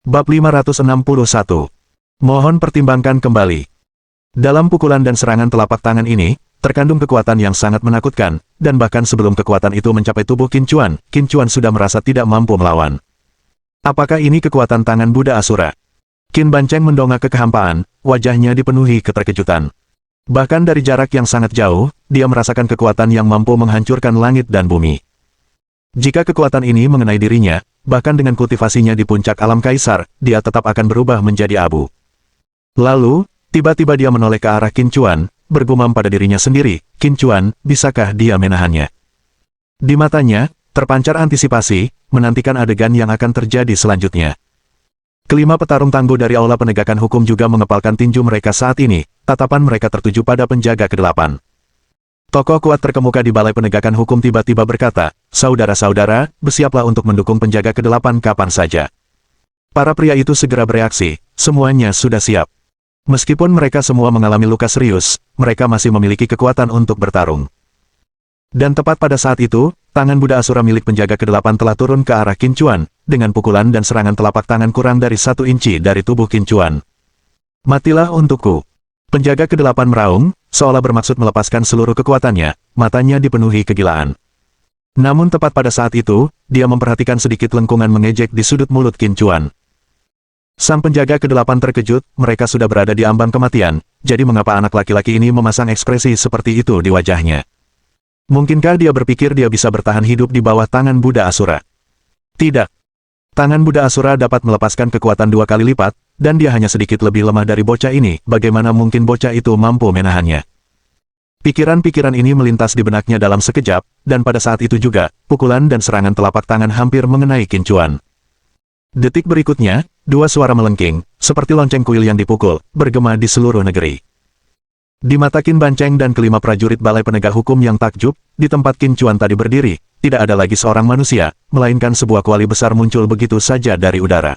Bab 561. Mohon pertimbangkan kembali. Dalam pukulan dan serangan telapak tangan ini, terkandung kekuatan yang sangat menakutkan, dan bahkan sebelum kekuatan itu mencapai tubuh Qin Chuan sudah merasa tidak mampu melawan. Apakah ini kekuatan tangan Buddha Asura? Qin Bancheng mendongak ke kehampaan, wajahnya dipenuhi keterkejutan. Bahkan dari jarak yang sangat jauh, dia merasakan kekuatan yang mampu menghancurkan langit dan bumi. Jika kekuatan ini mengenai dirinya, bahkan dengan kultivasinya di puncak alam kaisar, dia tetap akan berubah menjadi abu. Lalu, tiba-tiba dia menoleh ke arah Qin Chuan, bergumam pada dirinya sendiri, Qin Chuan, bisakah dia menahannya? Di matanya, terpancar antisipasi, menantikan adegan yang akan terjadi selanjutnya. Kelima petarung tangguh dari Aula Penegakan Hukum juga mengepalkan tinju mereka saat ini, tatapan mereka tertuju pada penjaga ke-8. Tokoh kuat terkemuka di Balai Penegakan Hukum tiba-tiba berkata, "Saudara-saudara, bersiaplah untuk mendukung penjaga ke-8 kapan saja." Para pria itu segera bereaksi, semuanya sudah siap. Meskipun mereka semua mengalami luka serius, mereka masih memiliki kekuatan untuk bertarung. Dan tepat pada saat itu, tangan Buddha Asura milik penjaga ke-8 telah turun ke arah Qin Chuan, dengan pukulan dan serangan telapak tangan kurang dari 1 inci dari tubuh Qin Chuan. "Matilah untukku." Penjaga ke-8 meraung, seolah bermaksud melepaskan seluruh kekuatannya, matanya dipenuhi kegilaan. Namun tepat pada saat itu, dia memperhatikan sedikit lengkungan mengejek di sudut mulut Qin Chuan. Sang penjaga ke-8 terkejut, mereka sudah berada di ambang kematian, jadi mengapa anak laki-laki ini memasang ekspresi seperti itu di wajahnya? Mungkinkah dia berpikir dia bisa bertahan hidup di bawah tangan Buddha Asura? Tidak. Tangan Buddha Asura dapat melepaskan kekuatan 2 kali lipat, dan dia hanya sedikit lebih lemah dari bocah ini, bagaimana mungkin bocah itu mampu menahannya? Pikiran-pikiran ini melintas di benaknya dalam sekejap, dan pada saat itu juga, pukulan dan serangan telapak tangan hampir mengenai Qin Chuan. Detik berikutnya, 2 suara melengking, seperti lonceng kuil yang dipukul, bergema di seluruh negeri. Di mata Qin Bancheng dan kelima prajurit Balai Penegak Hukum yang takjub, di tempat Qin Chuan tadi berdiri, tidak ada lagi seorang manusia, melainkan sebuah kuali besar muncul begitu saja dari udara.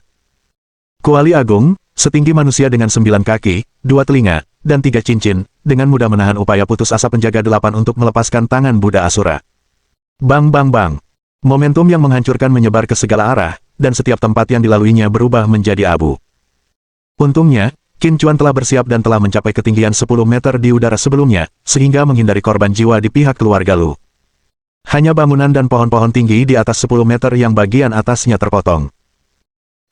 Kuali agung, setinggi manusia dengan 9 kaki, 2 telinga, dan 3 cincin, dengan mudah menahan upaya putus asa penjaga 8 untuk melepaskan tangan Buddha Asura. Bang bang bang. Momentum yang menghancurkan menyebar ke segala arah, dan setiap tempat yang dilaluinya berubah menjadi abu. Untungnya, Qin Chuan telah bersiap dan telah mencapai ketinggian 10 meter di udara sebelumnya, sehingga menghindari korban jiwa di pihak keluarga Lu. Hanya bangunan dan pohon-pohon tinggi di atas 10 meter yang bagian atasnya terpotong.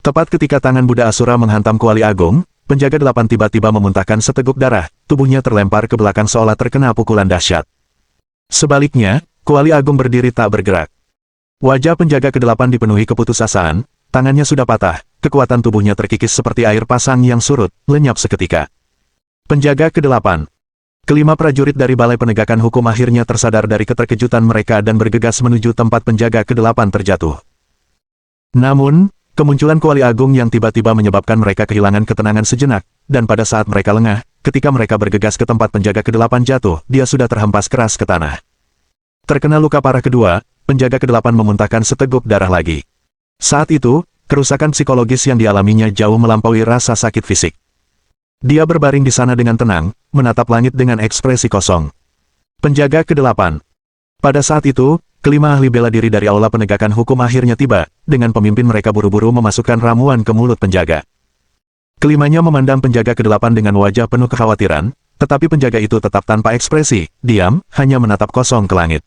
Tepat ketika tangan Buddha Asura menghantam kuali agung, penjaga 8 tiba-tiba memuntahkan seteguk darah, tubuhnya terlempar ke belakang seolah terkena pukulan dahsyat. Sebaliknya, kuali agung berdiri tak bergerak. Wajah penjaga ke-8 dipenuhi keputusasaan, tangannya sudah patah, kekuatan tubuhnya terkikis seperti air pasang yang surut, lenyap seketika. Penjaga ke-8. Kelima prajurit dari Balai Penegakan Hukum akhirnya tersadar dari keterkejutan mereka dan bergegas menuju tempat penjaga ke-8 terjatuh. Namun, kemunculan kuali agung yang tiba-tiba menyebabkan mereka kehilangan ketenangan sejenak, dan pada saat mereka lengah, ketika mereka bergegas ke tempat penjaga ke-8 jatuh, dia sudah terhempas keras ke tanah. Terkena luka parah kedua, penjaga ke-8 memuntahkan seteguk darah lagi. Saat itu, kerusakan psikologis yang dialaminya jauh melampaui rasa sakit fisik. Dia berbaring di sana dengan tenang, menatap langit dengan ekspresi kosong. Penjaga ke-8. Pada saat itu, kelima ahli bela diri dari Aula Penegakan Hukum akhirnya tiba, dengan pemimpin mereka buru-buru memasukkan ramuan ke mulut penjaga. Kelimanya memandang penjaga ke-8 dengan wajah penuh kekhawatiran, tetapi penjaga itu tetap tanpa ekspresi, diam, hanya menatap kosong ke langit.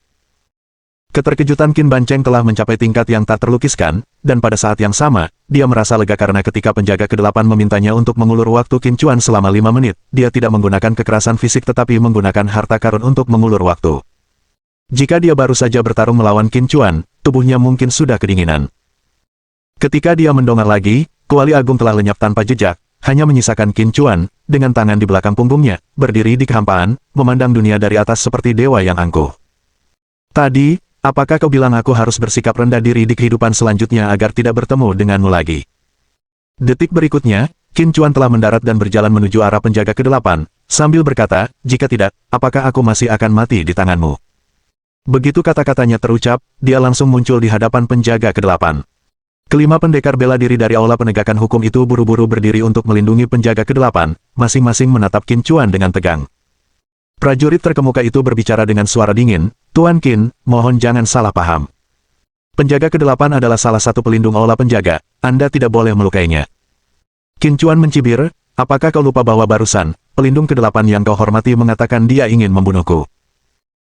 Keterkejutan Qin Bancheng telah mencapai tingkat yang tak terlukiskan, dan pada saat yang sama, dia merasa lega karena ketika penjaga ke-8 memintanya untuk mengulur waktu Qin Chuan selama 5 menit, dia tidak menggunakan kekerasan fisik tetapi menggunakan harta karun untuk mengulur waktu. Jika dia baru saja bertarung melawan Qin Chuan, tubuhnya mungkin sudah kedinginan. Ketika dia mendongak lagi, kuali agung telah lenyap tanpa jejak, hanya menyisakan Qin Chuan, dengan tangan di belakang punggungnya, berdiri di kehampaan, memandang dunia dari atas seperti dewa yang angkuh. "Tadi, apakah kau bilang aku harus bersikap rendah diri di kehidupan selanjutnya agar tidak bertemu denganmu lagi?" Detik berikutnya, Qin Chuan telah mendarat dan berjalan menuju arah penjaga ke-8, sambil berkata, "Jika tidak, apakah aku masih akan mati di tanganmu?" Begitu kata-katanya terucap, dia langsung muncul di hadapan penjaga ke-8. Kelima pendekar bela diri dari Aula Penegakan Hukum itu buru-buru berdiri untuk melindungi penjaga ke-8, masing-masing menatap Qin Chuan dengan tegang. Prajurit terkemuka itu berbicara dengan suara dingin, "Tuan Qin, mohon jangan salah paham. Penjaga ke-8 adalah salah satu pelindung Aula Penjaga, Anda tidak boleh melukainya. Qin Chuan mencibir, apakah kau lupa bahwa barusan, pelindung ke-8 yang kau hormati mengatakan dia ingin membunuhku.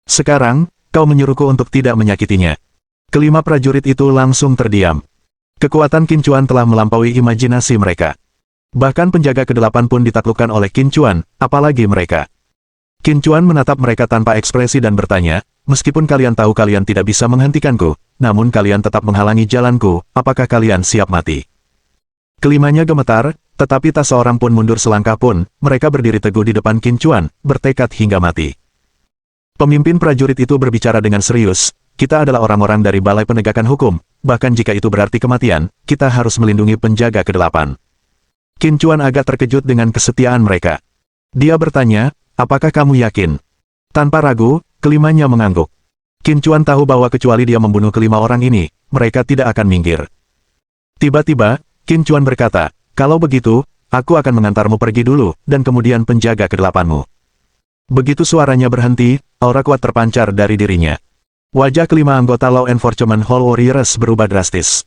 Sekarang, kau menyuruhku untuk tidak menyakitinya. Kelima prajurit itu langsung terdiam. Kekuatan Qin Chuan telah melampaui imajinasi mereka. Bahkan penjaga ke-8 pun ditaklukkan oleh Qin Chuan, apalagi mereka. Qin Chuan menatap mereka tanpa ekspresi dan bertanya, meskipun kalian tahu kalian tidak bisa menghentikanku, namun kalian tetap menghalangi jalanku, apakah kalian siap mati? Kelimanya gemetar, tetapi tak seorang pun mundur selangkah pun, mereka berdiri teguh di depan Qin Chuan, bertekad hingga mati. Pemimpin prajurit itu berbicara dengan serius, kita adalah orang-orang dari Balai Penegakan Hukum, bahkan jika itu berarti kematian, kita harus melindungi penjaga ke-8. Qin Chuan agak terkejut dengan kesetiaan mereka. Dia bertanya, apakah kamu yakin? Tanpa ragu, kelimanya mengangguk. Qin Chuan tahu bahwa kecuali dia membunuh kelima orang ini, mereka tidak akan minggir. Tiba-tiba, Qin Chuan berkata, kalau begitu, aku akan mengantarmu pergi dulu, dan kemudian penjaga ke-8-mu. Begitu suaranya berhenti, aura kuat terpancar dari dirinya. Wajah kelima anggota Law Enforcement Hall Warriors berubah drastis.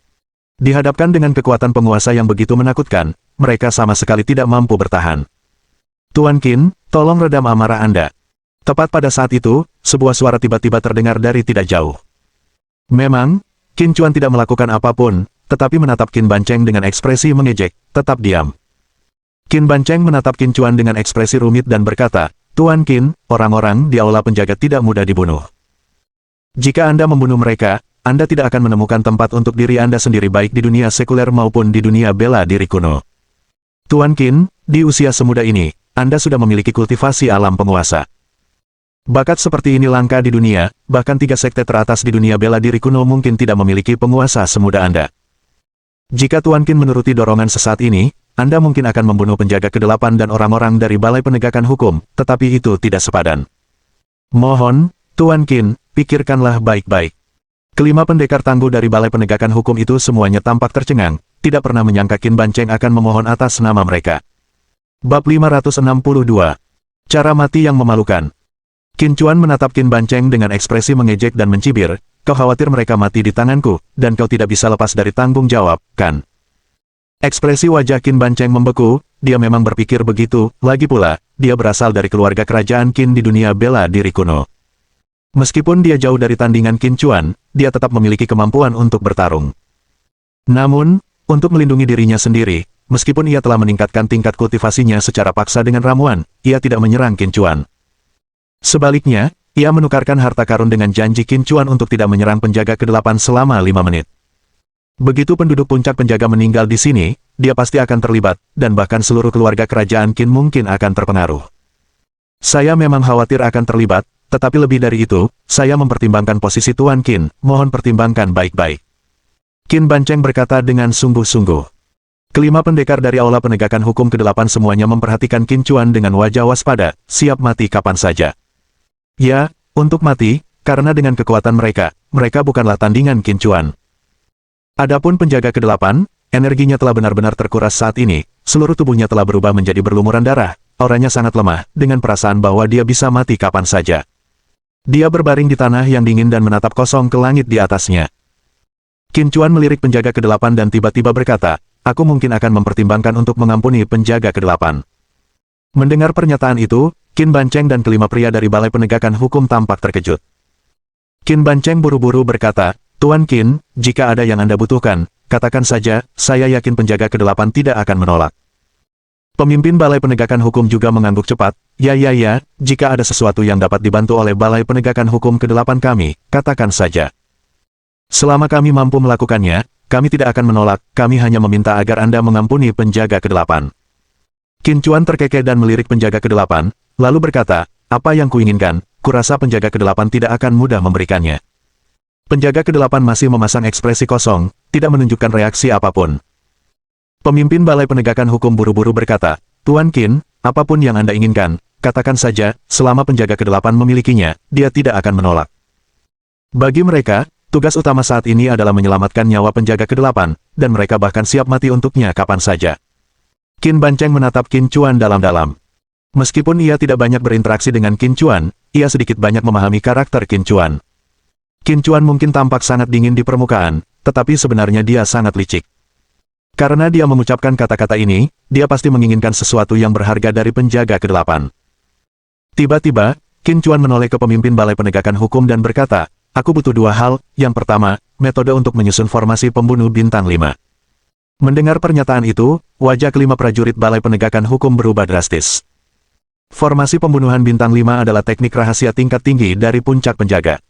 Dihadapkan dengan kekuatan penguasa yang begitu menakutkan, mereka sama sekali tidak mampu bertahan. Tuan Qin, tolong redam amarah Anda. Tepat pada saat itu, sebuah suara tiba-tiba terdengar dari tidak jauh. Memang, Qin Chuan tidak melakukan apapun, tetapi menatap Qin Bancheng dengan ekspresi mengejek, tetap diam. Qin Bancheng menatap Qin Chuan dengan ekspresi rumit dan berkata, Tuan Qin, orang-orang di aula penjaga tidak mudah dibunuh. Jika Anda membunuh mereka, Anda tidak akan menemukan tempat untuk diri Anda sendiri baik di dunia sekuler maupun di dunia bela diri kuno. Tuan Qin, di usia semuda ini, Anda sudah memiliki kultivasi alam penguasa. Bakat seperti ini langka di dunia, bahkan 3 sekte teratas di dunia bela diri kuno mungkin tidak memiliki penguasa semuda Anda. Jika Tuan Qin menuruti dorongan sesaat ini, Anda mungkin akan membunuh penjaga ke-8 dan orang-orang dari Balai Penegakan Hukum, tetapi itu tidak sepadan. Mohon, Tuan Qin, pikirkanlah baik-baik. Kelima pendekar tangguh dari Balai Penegakan Hukum itu semuanya tampak tercengang, tidak pernah menyangka Qin Bancheng akan memohon atas nama mereka. Bab 562. Cara mati yang memalukan. Qin Chuan menatap Qin Bancheng dengan ekspresi mengejek dan mencibir, kau khawatir mereka mati di tanganku, dan kau tidak bisa lepas dari tanggung jawab, kan? Ekspresi wajah Qin Bancheng membeku, dia memang berpikir begitu, lagi pula, dia berasal dari keluarga kerajaan Qin di dunia bela diri kuno. Meskipun dia jauh dari tandingan Qin Chuan, dia tetap memiliki kemampuan untuk bertarung. Namun, untuk melindungi dirinya sendiri, meskipun ia telah meningkatkan tingkat kultivasinya secara paksa dengan ramuan, ia tidak menyerang Qin Chuan. Sebaliknya, ia menukarkan harta karun dengan janji Qin Chuan untuk tidak menyerang penjaga ke-8 selama 5 menit. Begitu penduduk puncak penjaga meninggal di sini, dia pasti akan terlibat, dan bahkan seluruh keluarga kerajaan Qin mungkin akan terpengaruh. Saya memang khawatir akan terlibat, tetapi lebih dari itu, saya mempertimbangkan posisi Tuan Qin, mohon pertimbangkan baik-baik. Qin Bancheng berkata dengan sungguh-sungguh. Kelima pendekar dari Aula Penegakan Hukum ke-8 semuanya memperhatikan Qin Chuan dengan wajah waspada, siap mati kapan saja. Ya, untuk mati, karena dengan kekuatan mereka, mereka bukanlah tandingan Qin Chuan. Adapun penjaga ke-8, energinya telah benar-benar terkuras saat ini, seluruh tubuhnya telah berubah menjadi berlumuran darah, auranya sangat lemah, dengan perasaan bahwa dia bisa mati kapan saja. Dia berbaring di tanah yang dingin dan menatap kosong ke langit di atasnya. Qin Chuan melirik penjaga ke-8 dan tiba-tiba berkata, aku mungkin akan mempertimbangkan untuk mengampuni penjaga ke-8. Mendengar pernyataan itu, Qin Bancheng dan kelima pria dari Balai Penegakan Hukum tampak terkejut. Qin Bancheng buru-buru berkata, Tuan Qin, jika ada yang Anda butuhkan, katakan saja, saya yakin penjaga ke-8 tidak akan menolak. Pemimpin Balai Penegakan Hukum juga mengangguk cepat, ya, jika ada sesuatu yang dapat dibantu oleh Balai Penegakan Hukum ke-8 kami, katakan saja. Selama kami mampu melakukannya, kami tidak akan menolak, kami hanya meminta agar Anda mengampuni penjaga ke-8. Qin Chuan terkekeh dan melirik penjaga ke-8, lalu berkata, apa yang kuinginkan, kurasa penjaga ke-8 tidak akan mudah memberikannya. Penjaga ke-8 masih memasang ekspresi kosong, tidak menunjukkan reaksi apapun. Pemimpin Balai Penegakan Hukum buru-buru berkata, Tuan Qin, apapun yang Anda inginkan, katakan saja, selama penjaga ke-8 memilikinya, dia tidak akan menolak. Bagi mereka, tugas utama saat ini adalah menyelamatkan nyawa penjaga ke-8, dan mereka bahkan siap mati untuknya kapan saja. Qin Bancheng menatap Qin Chuan dalam-dalam. Meskipun ia tidak banyak berinteraksi dengan Qin Chuan, ia sedikit banyak memahami karakter Qin Chuan. Qin Chuan mungkin tampak sangat dingin di permukaan, tetapi sebenarnya dia sangat licik. Karena dia mengucapkan kata-kata ini, dia pasti menginginkan sesuatu yang berharga dari penjaga ke-8. Tiba-tiba, Qin Chuan menoleh ke pemimpin Balai Penegakan Hukum dan berkata, "Aku butuh dua hal. Yang pertama, metode untuk menyusun formasi pembunuh bintang 5. Mendengar pernyataan itu, wajah kelima prajurit Balai Penegakan Hukum berubah drastis. Formasi pembunuhan bintang 5 adalah teknik rahasia tingkat tinggi dari puncak penjaga.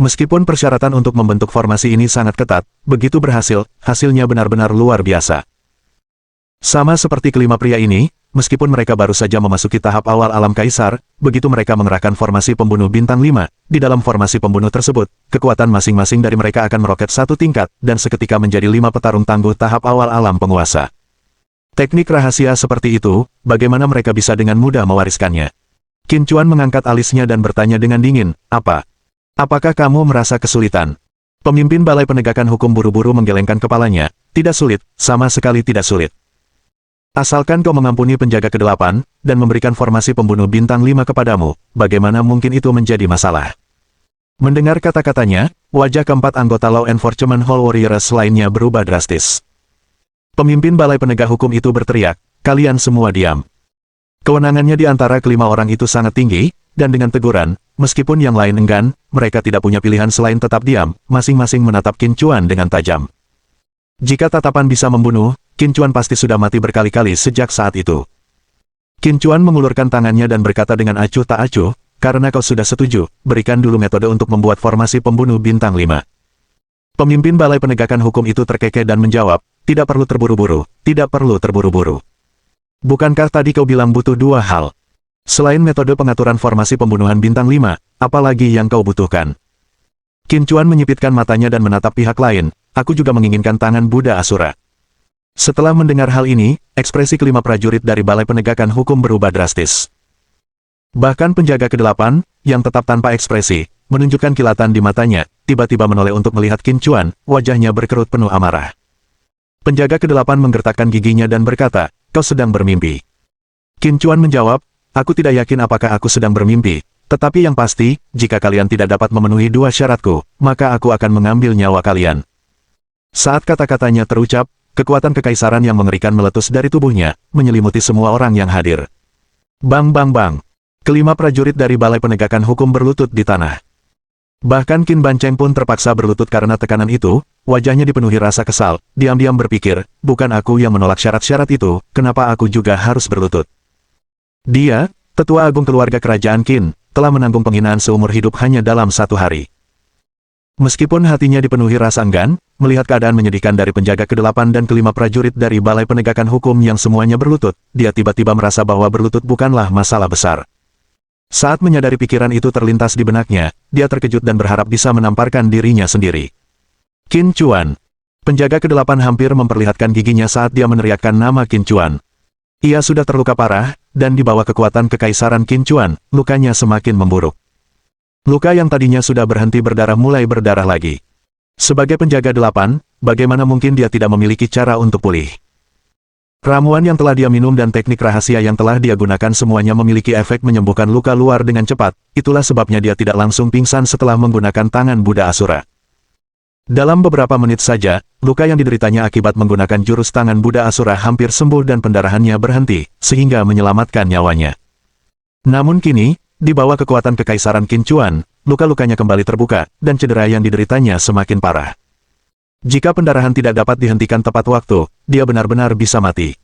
Meskipun persyaratan untuk membentuk formasi ini sangat ketat, begitu berhasil, hasilnya benar-benar luar biasa. Sama seperti kelima pria ini, meskipun mereka baru saja memasuki tahap awal alam kaisar, begitu mereka mengerahkan formasi pembunuh bintang 5, di dalam formasi pembunuh tersebut, kekuatan masing-masing dari mereka akan meroket satu tingkat, dan seketika menjadi 5 petarung tangguh tahap awal alam penguasa. Teknik rahasia seperti itu, bagaimana mereka bisa dengan mudah mewariskannya?" Qin Chuan mengangkat alisnya dan bertanya dengan dingin, Apakah kamu merasa kesulitan?" Pemimpin Balai Penegakan Hukum buru-buru menggelengkan kepalanya. "Tidak sulit, sama sekali tidak sulit. Asalkan kau mengampuni penjaga ke-8, dan memberikan formasi pembunuh bintang 5 kepadamu, bagaimana mungkin itu menjadi masalah?" Mendengar kata-katanya, wajah keempat anggota Law Enforcement Hall Warriors lainnya berubah drastis. Pemimpin Balai Penegak Hukum itu berteriak, "Kalian semua diam." Kewenangannya di antara kelima orang itu sangat tinggi, dan dengan teguran, meskipun yang lain enggan, mereka tidak punya pilihan selain tetap diam, masing-masing menatap Qin Chuan dengan tajam. Jika tatapan bisa membunuh, Qin Chuan pasti sudah mati berkali-kali sejak saat itu. Qin Chuan mengulurkan tangannya dan berkata dengan acuh tak acuh, "Karena kau sudah setuju, berikan dulu metode untuk membuat formasi pembunuh bintang 5. Pemimpin Balai Penegakan Hukum itu terkekeh dan menjawab, "Tidak perlu terburu-buru, tidak perlu terburu-buru. Bukankah tadi kau bilang butuh dua hal? Selain metode pengaturan formasi pembunuhan bintang 5, apa lagi yang kau butuhkan?" Qin Chuan menyipitkan matanya dan menatap pihak lain, "Aku juga menginginkan tangan Buddha Asura." Setelah mendengar hal ini, ekspresi kelima prajurit dari Balai Penegakan Hukum berubah drastis. Bahkan penjaga ke-8, yang tetap tanpa ekspresi, menunjukkan kilatan di matanya, tiba-tiba menoleh untuk melihat Qin Chuan, wajahnya berkerut penuh amarah. Penjaga ke-8 menggertakkan giginya dan berkata, "Kau sedang bermimpi." Qin Chuan menjawab, "Aku tidak yakin apakah aku sedang bermimpi, tetapi yang pasti, jika kalian tidak dapat memenuhi dua syaratku, maka aku akan mengambil nyawa kalian." Saat kata-katanya terucap, kekuatan kekaisaran yang mengerikan meletus dari tubuhnya, menyelimuti semua orang yang hadir. Bang bang bang. Kelima prajurit dari Balai Penegakan Hukum berlutut di tanah. Bahkan Qin Bancheng pun terpaksa berlutut karena tekanan itu, wajahnya dipenuhi rasa kesal, diam-diam berpikir, bukan aku yang menolak syarat-syarat itu, kenapa aku juga harus berlutut? Dia, tetua agung keluarga kerajaan Qin, telah menanggung penghinaan seumur hidup hanya dalam satu hari. Meskipun hatinya dipenuhi rasa enggan, melihat keadaan menyedihkan dari penjaga ke-8 dan kelima prajurit dari Balai Penegakan Hukum yang semuanya berlutut, dia tiba-tiba merasa bahwa berlutut bukanlah masalah besar. Saat menyadari pikiran itu terlintas di benaknya, dia terkejut dan berharap bisa menamparkan dirinya sendiri. Qin Chuan. Penjaga ke-8 hampir memperlihatkan giginya saat dia meneriakkan nama Qin Chuan. Ia sudah terluka parah, dan di bawah kekuatan kekaisaran Qin Chuan, lukanya semakin memburuk. Luka yang tadinya sudah berhenti berdarah mulai berdarah lagi. Sebagai penjaga 8, bagaimana mungkin dia tidak memiliki cara untuk pulih? Ramuan yang telah dia minum dan teknik rahasia yang telah dia gunakan semuanya memiliki efek menyembuhkan luka luar dengan cepat, itulah sebabnya dia tidak langsung pingsan setelah menggunakan tangan Buddha Asura. Dalam beberapa menit saja, luka yang dideritanya akibat menggunakan jurus tangan Buddha Asura hampir sembuh dan pendarahannya berhenti, sehingga menyelamatkan nyawanya. Namun kini, di bawah kekuatan kekaisaran Qin Chuan, luka-lukanya kembali terbuka, dan cedera yang dideritanya semakin parah. Jika pendarahan tidak dapat dihentikan tepat waktu, dia benar-benar bisa mati.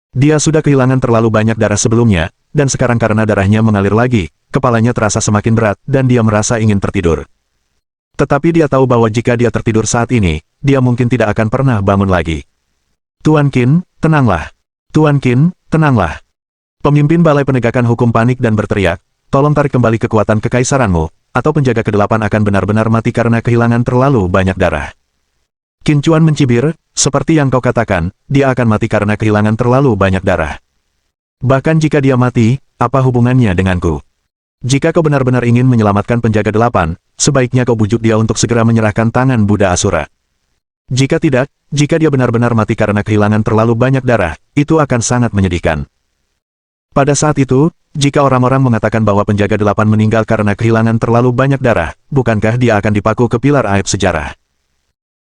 Dia sudah kehilangan terlalu banyak darah sebelumnya, dan sekarang karena darahnya mengalir lagi, kepalanya terasa semakin berat, dan dia merasa ingin tertidur. Tetapi dia tahu bahwa jika dia tertidur saat ini, dia mungkin tidak akan pernah bangun lagi. "Tuan Qin, tenanglah. Tuan Qin, tenanglah." Pemimpin Balai Penegakan Hukum panik dan berteriak, "Tolong tarik kembali kekuatan kekaisaranmu, atau penjaga ke-8 akan benar-benar mati karena kehilangan terlalu banyak darah." Qin Chuan mencibir, "Seperti yang kau katakan, dia akan mati karena kehilangan terlalu banyak darah. Bahkan jika dia mati, apa hubungannya denganku? Jika kau benar-benar ingin menyelamatkan penjaga 8, sebaiknya kau bujuk dia untuk segera menyerahkan tangan Buddha Asura. Jika tidak, jika dia benar-benar mati karena kehilangan terlalu banyak darah, itu akan sangat menyedihkan." Pada saat itu, jika orang-orang mengatakan bahwa penjaga 8 meninggal karena kehilangan terlalu banyak darah, bukankah dia akan dipaku ke pilar aib sejarah?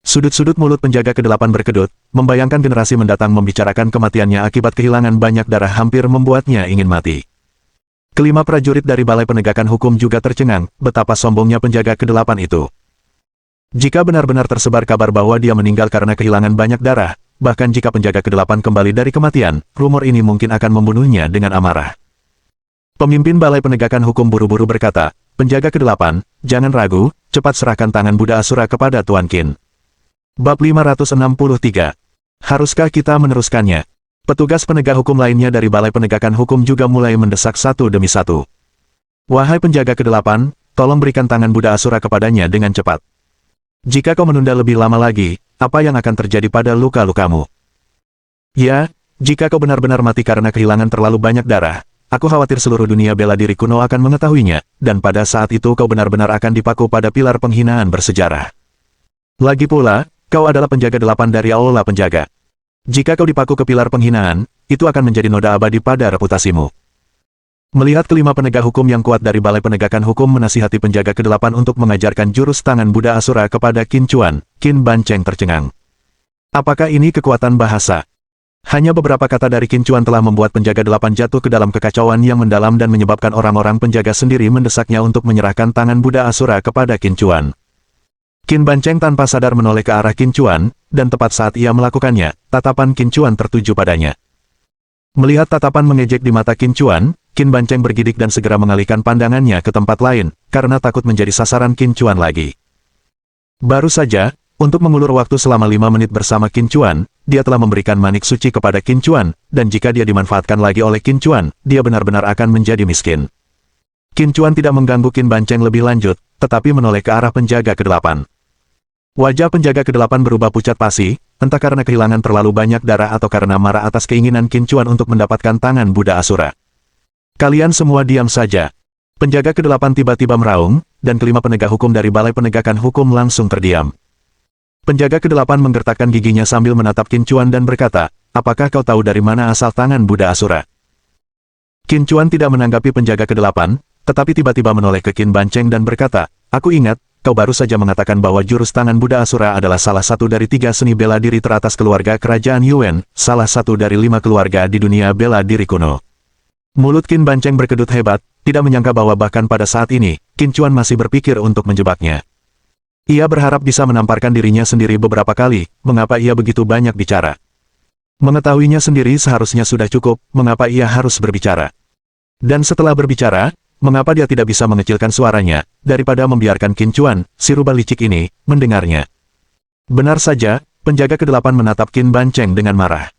Sudut-sudut mulut penjaga kedelapan berkedut, membayangkan generasi mendatang membicarakan kematiannya akibat kehilangan banyak darah hampir membuatnya ingin mati. Kelima prajurit dari Balai Penegakan Hukum juga tercengang, betapa sombongnya penjaga kedelapan itu. Jika benar-benar tersebar kabar bahwa dia meninggal karena kehilangan banyak darah, bahkan jika penjaga kedelapan kembali dari kematian, rumor ini mungkin akan membunuhnya dengan amarah. Pemimpin Balai Penegakan Hukum buru-buru berkata, "Penjaga kedelapan, jangan ragu, cepat serahkan tangan Buddha Asura kepada Tuan Qin." Bab 563. Haruskah kita meneruskannya? Petugas penegak hukum lainnya dari Balai Penegakan Hukum juga mulai mendesak satu demi satu. "Wahai penjaga kedelapan, tolong berikan tangan Buddha Asura kepadanya dengan cepat. Jika kau menunda lebih lama lagi, apa yang akan terjadi pada luka-lukamu? Ya, jika kau benar-benar mati karena kehilangan terlalu banyak darah, aku khawatir seluruh dunia bela diri kuno akan mengetahuinya, dan pada saat itu kau benar-benar akan dipaku pada pilar penghinaan bersejarah. Lagi pula, kau adalah penjaga delapan dari Aula Penjaga. Jika kau dipaku ke pilar penghinaan, itu akan menjadi noda abadi pada reputasimu." Melihat kelima penegak hukum yang kuat dari Balai Penegakan Hukum menasihati penjaga kedelapan untuk mengajarkan jurus tangan Buddha Asura kepada Qin Chuan, Qin Bancheng tercengang. Apakah ini kekuatan bahasa? Hanya beberapa kata dari Qin Chuan telah membuat penjaga delapan jatuh ke dalam kekacauan yang mendalam dan menyebabkan orang-orang penjaga sendiri mendesaknya untuk menyerahkan tangan Buddha Asura kepada Qin Chuan. Qin Bancheng tanpa sadar menoleh ke arah Qin Chuan, dan tepat saat ia melakukannya, tatapan Qin Chuan tertuju padanya. Melihat tatapan mengejek di mata Qin Chuan, Qin Bancheng bergidik dan segera mengalihkan pandangannya ke tempat lain, karena takut menjadi sasaran Qin Chuan lagi. Baru saja, untuk mengulur waktu selama 5 menit bersama Qin Chuan, dia telah memberikan manik suci kepada Qin Chuan, dan jika dia dimanfaatkan lagi oleh Qin Chuan, dia benar-benar akan menjadi miskin. Qin Chuan tidak mengganggu Qin Bancheng lebih lanjut, tetapi menoleh ke arah penjaga kedelapan. Wajah penjaga kedelapan berubah pucat pasi, entah karena kehilangan terlalu banyak darah atau karena marah atas keinginan Qin Chuan untuk mendapatkan tangan Buddha Asura. "Kalian semua diam saja." Penjaga kedelapan tiba-tiba meraung, dan kelima penegak hukum dari Balai Penegakan Hukum langsung terdiam. Penjaga kedelapan menggertakkan giginya sambil menatap Qin Chuan dan berkata, "Apakah kau tahu dari mana asal tangan Buddha Asura?" Qin Chuan tidak menanggapi penjaga kedelapan, tetapi tiba-tiba menoleh ke Qin Bancheng dan berkata, "Aku ingat, kau baru saja mengatakan bahwa jurus tangan Buddha Asura adalah salah satu dari 3 seni bela diri teratas keluarga kerajaan Yuan, salah satu dari 5 keluarga di dunia bela diri kuno." Mulut Qin Bancheng berkedut hebat, tidak menyangka bahwa bahkan pada saat ini, Qin Chuan masih berpikir untuk menjebaknya. Ia berharap bisa menamparkan dirinya sendiri beberapa kali, mengapa ia begitu banyak bicara. Mengetahuinya sendiri seharusnya sudah cukup, mengapa ia harus berbicara. Dan setelah berbicara, mengapa dia tidak bisa mengecilkan suaranya, daripada membiarkan Qin Chuan, si rubah licik ini, mendengarnya. Benar saja, penjaga kedelapan menatap Qin Bancheng dengan marah.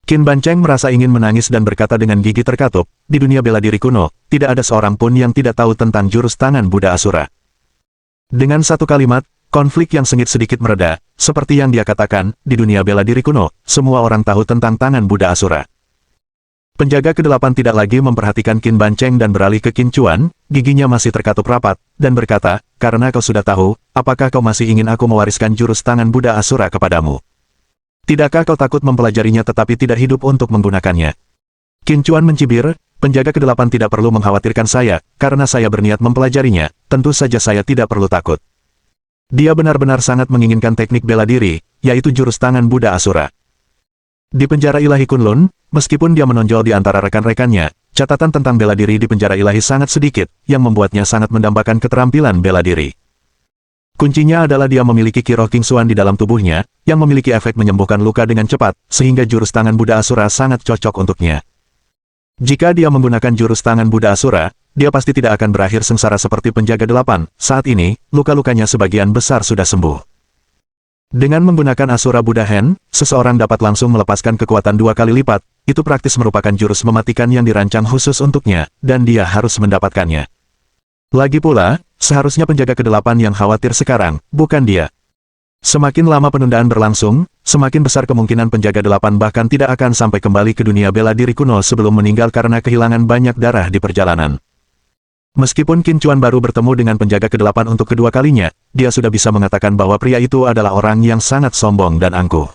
Qin Bancheng merasa ingin menangis dan berkata dengan gigi terkatup, "Di dunia bela diri kuno, tidak ada seorang pun yang tidak tahu tentang jurus tangan Buddha Asura." Dengan satu kalimat, konflik yang sengit sedikit mereda, seperti yang dia katakan, di dunia bela diri kuno, semua orang tahu tentang tangan Buddha Asura. Penjaga kedelapan tidak lagi memperhatikan Qin Bancheng dan beralih ke Qin Chuan, giginya masih terkatup rapat, dan berkata, "Karena kau sudah tahu, apakah kau masih ingin aku mewariskan jurus tangan Buddha Asura kepadamu? Tidakkah kau takut mempelajarinya tetapi tidak hidup untuk menggunakannya?" Qin Chuan mencibir, "Penjaga kedelapan tidak perlu mengkhawatirkan saya, karena saya berniat mempelajarinya, tentu saja saya tidak perlu takut." Dia benar-benar sangat menginginkan teknik bela diri, yaitu jurus tangan Buddha Asura. Di penjara ilahi Kunlun, meskipun dia menonjol di antara rekan-rekannya, catatan tentang bela diri di penjara ilahi sangat sedikit, yang membuatnya sangat mendambakan keterampilan bela diri. Kuncinya adalah dia memiliki Qi Roh King Xuan di dalam tubuhnya, yang memiliki efek menyembuhkan luka dengan cepat, sehingga jurus tangan Buddha Asura sangat cocok untuknya. Jika dia menggunakan jurus tangan Buddha Asura, dia pasti tidak akan berakhir sengsara seperti penjaga delapan. Saat ini, luka-lukanya sebagian besar sudah sembuh. Dengan menggunakan Asura Buddha Hand, seseorang dapat langsung melepaskan kekuatan 2 kali lipat, itu praktis merupakan jurus mematikan yang dirancang khusus untuknya, dan dia harus mendapatkannya. Lagi pula, seharusnya penjaga kedelapan yang khawatir sekarang, bukan dia. Semakin lama penundaan berlangsung, semakin besar kemungkinan penjaga delapan bahkan tidak akan sampai kembali ke dunia bela diri kuno sebelum meninggal karena kehilangan banyak darah di perjalanan. Meskipun Qin Chuan baru bertemu dengan penjaga kedelapan untuk kedua kalinya, dia sudah bisa mengatakan bahwa pria itu adalah orang yang sangat sombong dan angkuh.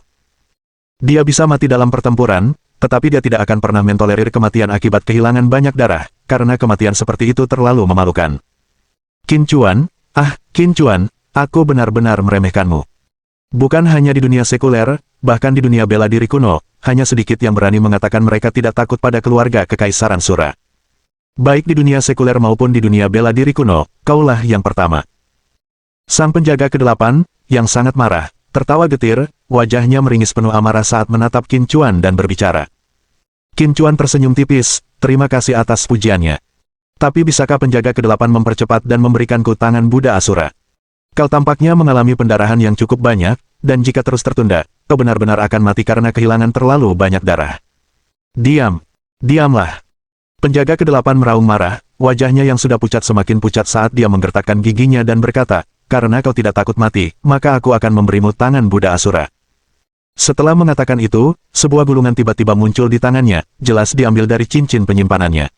Dia bisa mati dalam pertempuran, tetapi dia tidak akan pernah mentolerir kematian akibat kehilangan banyak darah, karena kematian seperti itu terlalu memalukan. Qin Chuan, Qin Chuan, aku benar-benar meremehkanmu. Bukan hanya di dunia sekuler, bahkan di dunia bela diri kuno, hanya sedikit yang berani mengatakan mereka tidak takut pada keluarga Kekaisaran Sura. Baik di dunia sekuler maupun di dunia bela diri kuno, kaulah yang pertama. Sang penjaga ke-8, yang sangat marah, tertawa getir, wajahnya meringis penuh amarah saat menatap Qin Chuan dan berbicara. Qin Chuan tersenyum tipis, terima kasih atas pujiannya. Tapi bisakah penjaga ke-8 mempercepat dan memberikanku tangan Buddha Asura? Kau tampaknya mengalami pendarahan yang cukup banyak, dan jika terus tertunda, kau benar-benar akan mati karena kehilangan terlalu banyak darah. Diam. Diamlah. Penjaga ke-8 meraung marah, wajahnya yang sudah pucat semakin pucat saat dia menggertakkan giginya dan berkata, karena kau tidak takut mati, maka aku akan memberimu tangan Buddha Asura. Setelah mengatakan itu, sebuah gulungan tiba-tiba muncul di tangannya, jelas diambil dari cincin penyimpanannya.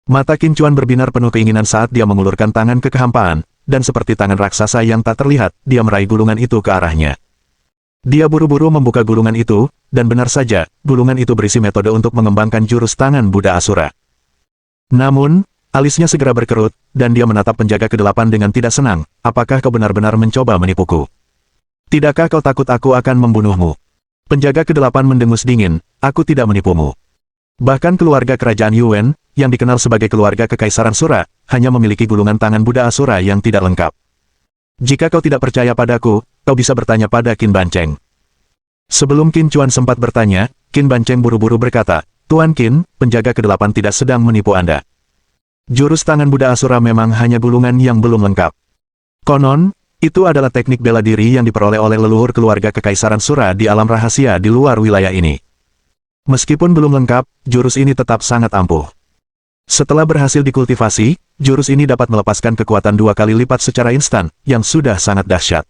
Mata Qin Chuan berbinar penuh keinginan saat dia mengulurkan tangan ke kehampaan, dan seperti tangan raksasa yang tak terlihat, dia meraih gulungan itu ke arahnya. Dia buru-buru membuka gulungan itu, dan benar saja, gulungan itu berisi metode untuk mengembangkan jurus tangan Buddha Asura. Namun, alisnya segera berkerut, dan dia menatap penjaga ke-8 dengan tidak senang, apakah kau benar-benar mencoba menipuku? Tidakkah kau takut aku akan membunuhmu? Penjaga ke-8 mendengus dingin, aku tidak menipumu. Bahkan keluarga kerajaan Yuan, yang dikenal sebagai keluarga Kekaisaran Sura, hanya memiliki gulungan tangan Buddha Asura yang tidak lengkap. Jika kau tidak percaya padaku, kau bisa bertanya pada Qin Bancheng. Sebelum Qin Chuan sempat bertanya, Qin Bancheng buru-buru berkata, Tuan Qin, penjaga ke-8 tidak sedang menipu Anda. Jurus tangan Buddha Asura memang hanya gulungan yang belum lengkap. Konon, itu adalah teknik bela diri yang diperoleh oleh leluhur keluarga Kekaisaran Sura di alam rahasia di luar wilayah ini. Meskipun belum lengkap, jurus ini tetap sangat ampuh. Setelah berhasil dikultivasi, jurus ini dapat melepaskan kekuatan 2 kali lipat secara instan, yang sudah sangat dahsyat.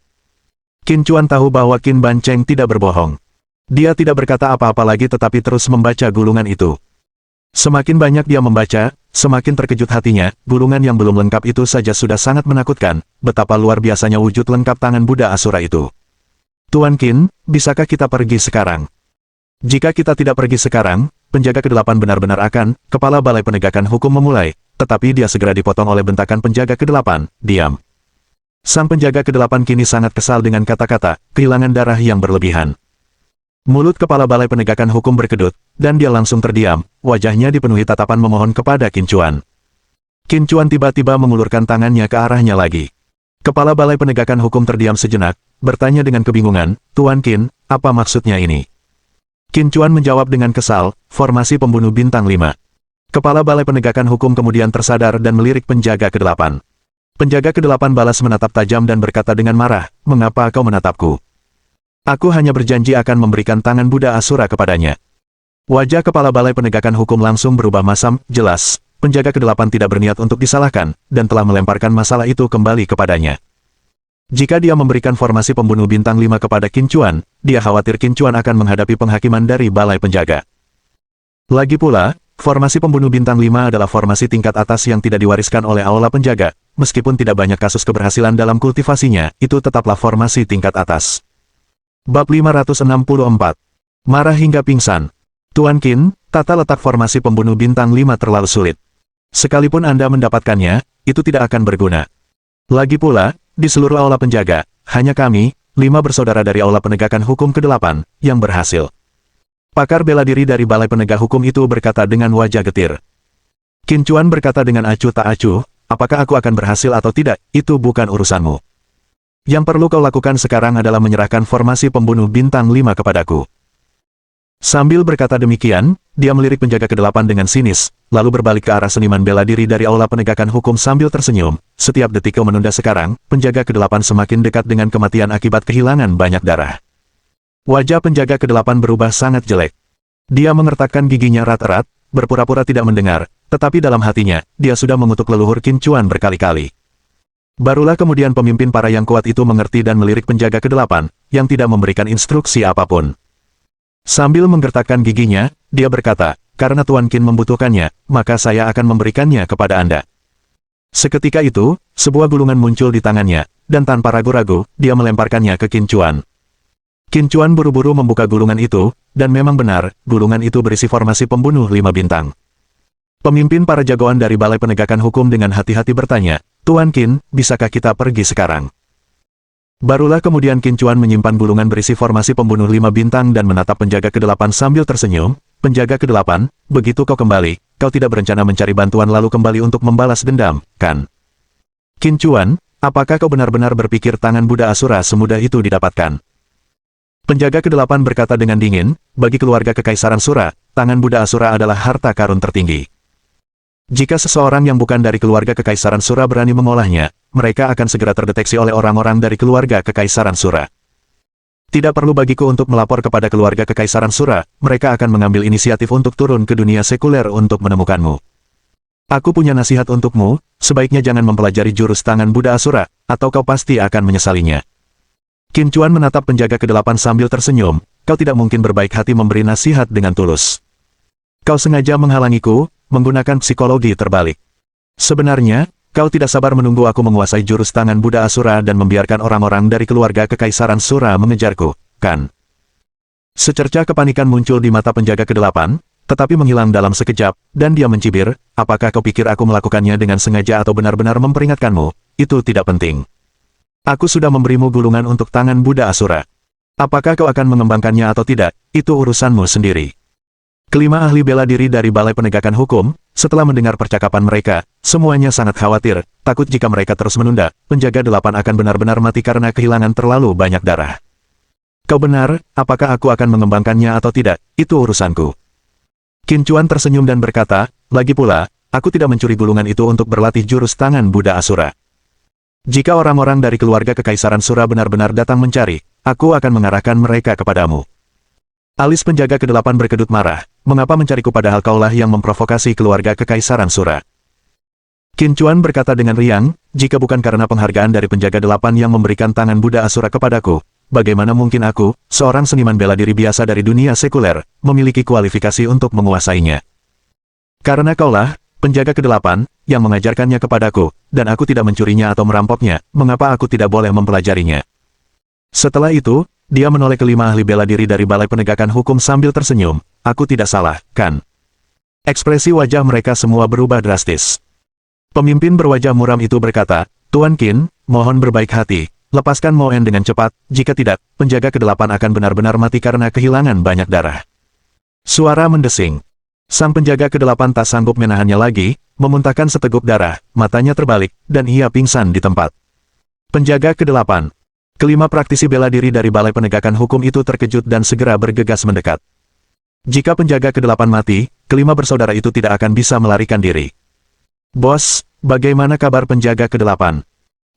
Qin Chuan tahu bahwa Qin Bancheng tidak berbohong. Dia tidak berkata apa-apa lagi tetapi terus membaca gulungan itu. Semakin banyak dia membaca, semakin terkejut hatinya, gulungan yang belum lengkap itu saja sudah sangat menakutkan, betapa luar biasanya wujud lengkap tangan Buddha Asura itu. Tuan Qin, bisakah kita pergi sekarang? Jika kita tidak pergi sekarang, penjaga ke-8 benar-benar akan, kepala Balai Penegakan Hukum memulai, tetapi dia segera dipotong oleh bentakan penjaga ke-8, diam. Sang penjaga ke-8 kini sangat kesal dengan kata-kata, kehilangan darah yang berlebihan. Mulut kepala Balai Penegakan Hukum berkedut, dan dia langsung terdiam, wajahnya dipenuhi tatapan memohon kepada Qin Chuan. Qin Chuan tiba-tiba mengulurkan tangannya ke arahnya lagi. Kepala Balai Penegakan Hukum terdiam sejenak, bertanya dengan kebingungan, Tuan Qin, apa maksudnya ini? Qin Chuan menjawab dengan kesal, formasi pembunuh bintang 5. Kepala Balai Penegakan Hukum kemudian tersadar dan melirik penjaga ke-8. Penjaga ke-8 balas menatap tajam dan berkata dengan marah, mengapa kau menatapku? Aku hanya berjanji akan memberikan tangan Buddha Asura kepadanya. Wajah Kepala Balai Penegakan Hukum langsung berubah masam, jelas, penjaga ke-8 tidak berniat untuk disalahkan, dan telah melemparkan masalah itu kembali kepadanya. Jika dia memberikan formasi pembunuh bintang 5 kepada Qin Chuan, dia khawatir Qin Chuan akan menghadapi penghakiman dari Balai Penjaga. Lagi pula, formasi pembunuh bintang 5 adalah formasi tingkat atas yang tidak diwariskan oleh Aula Penjaga, meskipun tidak banyak kasus keberhasilan dalam kultivasinya, itu tetaplah formasi tingkat atas. Bab 564. Marah hingga pingsan. Tuan Qin, tata letak formasi pembunuh bintang 5 terlalu sulit. Sekalipun Anda mendapatkannya, itu tidak akan berguna. Lagi pula, di seluruh Aula Penjaga, hanya kami, 5 bersaudara dari Aula Penegakan Hukum ke-8, yang berhasil. Pakar bela diri dari Balai Penegak Hukum itu berkata dengan wajah getir. Qin Chuan berkata dengan acuh tak acuh, apakah aku akan berhasil atau tidak, itu bukan urusanmu. Yang perlu kau lakukan sekarang adalah menyerahkan formasi pembunuh bintang 5 kepadaku. Sambil berkata demikian, dia melirik penjaga ke-8 dengan sinis, lalu berbalik ke arah seniman bela diri dari Aula Penegakan Hukum sambil tersenyum. Setiap detik kau menunda sekarang, penjaga ke-8 semakin dekat dengan kematian akibat kehilangan banyak darah. Wajah penjaga ke-8 berubah sangat jelek. Dia mengertakkan giginya erat-erat, berpura-pura tidak mendengar, tetapi dalam hatinya, dia sudah mengutuk leluhur Qin Chuan berkali-kali. Barulah kemudian pemimpin para yang kuat itu mengerti dan melirik penjaga ke-8, yang tidak memberikan instruksi apapun. Sambil menggertakkan giginya, dia berkata, karena Tuan Qin membutuhkannya, maka saya akan memberikannya kepada Anda. Seketika itu, sebuah gulungan muncul di tangannya, dan tanpa ragu-ragu, dia melemparkannya ke Qin Chuan. Qin Chuan buru-buru membuka gulungan itu, dan memang benar, gulungan itu berisi formasi pembunuh 5 bintang. Pemimpin para jagoan dari Balai Penegakan Hukum dengan hati-hati bertanya, Tuan Qin, bisakah kita pergi sekarang? Barulah kemudian Qin Chuan menyimpan bulungan berisi formasi pembunuh 5 bintang dan menatap penjaga ke-8 sambil tersenyum. Penjaga ke-8, begitu kau kembali, kau tidak berencana mencari bantuan lalu kembali untuk membalas dendam, kan? Qin Chuan, apakah kau benar-benar berpikir tangan Buddha Asura semudah itu didapatkan? Penjaga ke-8 berkata dengan dingin, bagi keluarga Kekaisaran Sura, tangan Buddha Asura adalah harta karun tertinggi. Jika seseorang yang bukan dari keluarga Kekaisaran Sura berani mengolahnya, mereka akan segera terdeteksi oleh orang-orang dari keluarga Kekaisaran Sura. Tidak perlu bagiku untuk melapor kepada keluarga Kekaisaran Sura, mereka akan mengambil inisiatif untuk turun ke dunia sekuler untuk menemukanmu. Aku punya nasihat untukmu, sebaiknya jangan mempelajari jurus tangan Buddha Asura, atau kau pasti akan menyesalinya. Qin Chuan menatap penjaga ke-8 sambil tersenyum, kau tidak mungkin berbaik hati memberi nasihat dengan tulus. Kau sengaja menghalangiku, menggunakan psikologi terbalik. Sebenarnya, kau tidak sabar menunggu aku menguasai jurus tangan Buddha Asura dan membiarkan orang-orang dari keluarga Kekaisaran Sura mengejarku, kan? Secerca kepanikan muncul di mata penjaga ke-8, tetapi menghilang dalam sekejap, dan dia mencibir, apakah kau pikir aku melakukannya dengan sengaja atau benar-benar memperingatkanmu? Itu tidak penting. Aku sudah memberimu gulungan untuk tangan Buddha Asura. Apakah kau akan mengembangkannya atau tidak, itu urusanmu sendiri. Kelima ahli bela diri dari Balai Penegakan Hukum, setelah mendengar percakapan mereka, semuanya sangat khawatir, takut jika mereka terus menunda, penjaga 8 akan benar-benar mati karena kehilangan terlalu banyak darah. Kau benar, apakah aku akan mengembangkannya atau tidak, itu urusanku. Qin Chuan tersenyum dan berkata, lagi pula, aku tidak mencuri gulungan itu untuk berlatih jurus tangan Buddha Asura. Jika orang-orang dari keluarga Kekaisaran Sura benar-benar datang mencari, aku akan mengarahkan mereka kepadamu. Alis penjaga ke-8 berkedut marah, mengapa mencariku padahal kaulah yang memprovokasi keluarga Kekaisaran Sura? Qin Chuan berkata dengan riang, jika bukan karena penghargaan dari penjaga 8 yang memberikan tangan Buddha Asura kepadaku, bagaimana mungkin aku, seorang seniman bela diri biasa dari dunia sekuler, memiliki kualifikasi untuk menguasainya? Karena kaulah, penjaga ke-8, yang mengajarkannya kepadaku, dan aku tidak mencurinya atau merampoknya, mengapa aku tidak boleh mempelajarinya? Setelah itu, dia menoleh kelima ahli bela diri dari Balai Penegakan Hukum sambil tersenyum, aku tidak salah, kan? Ekspresi wajah mereka semua berubah drastis. Pemimpin berwajah muram itu berkata, Tuan Qin, mohon berbaik hati, lepaskan Moen dengan cepat, jika tidak, penjaga ke-8 akan benar-benar mati karena kehilangan banyak darah. Suara mendesing. Sang penjaga ke-8 tak sanggup menahannya lagi, memuntahkan seteguk darah, matanya terbalik, dan ia pingsan di tempat. Penjaga ke-8. Kelima praktisi bela diri dari Balai Penegakan Hukum itu terkejut dan segera bergegas mendekat. Jika penjaga ke-8 mati, kelima bersaudara itu tidak akan bisa melarikan diri. Bos, bagaimana kabar penjaga ke-8?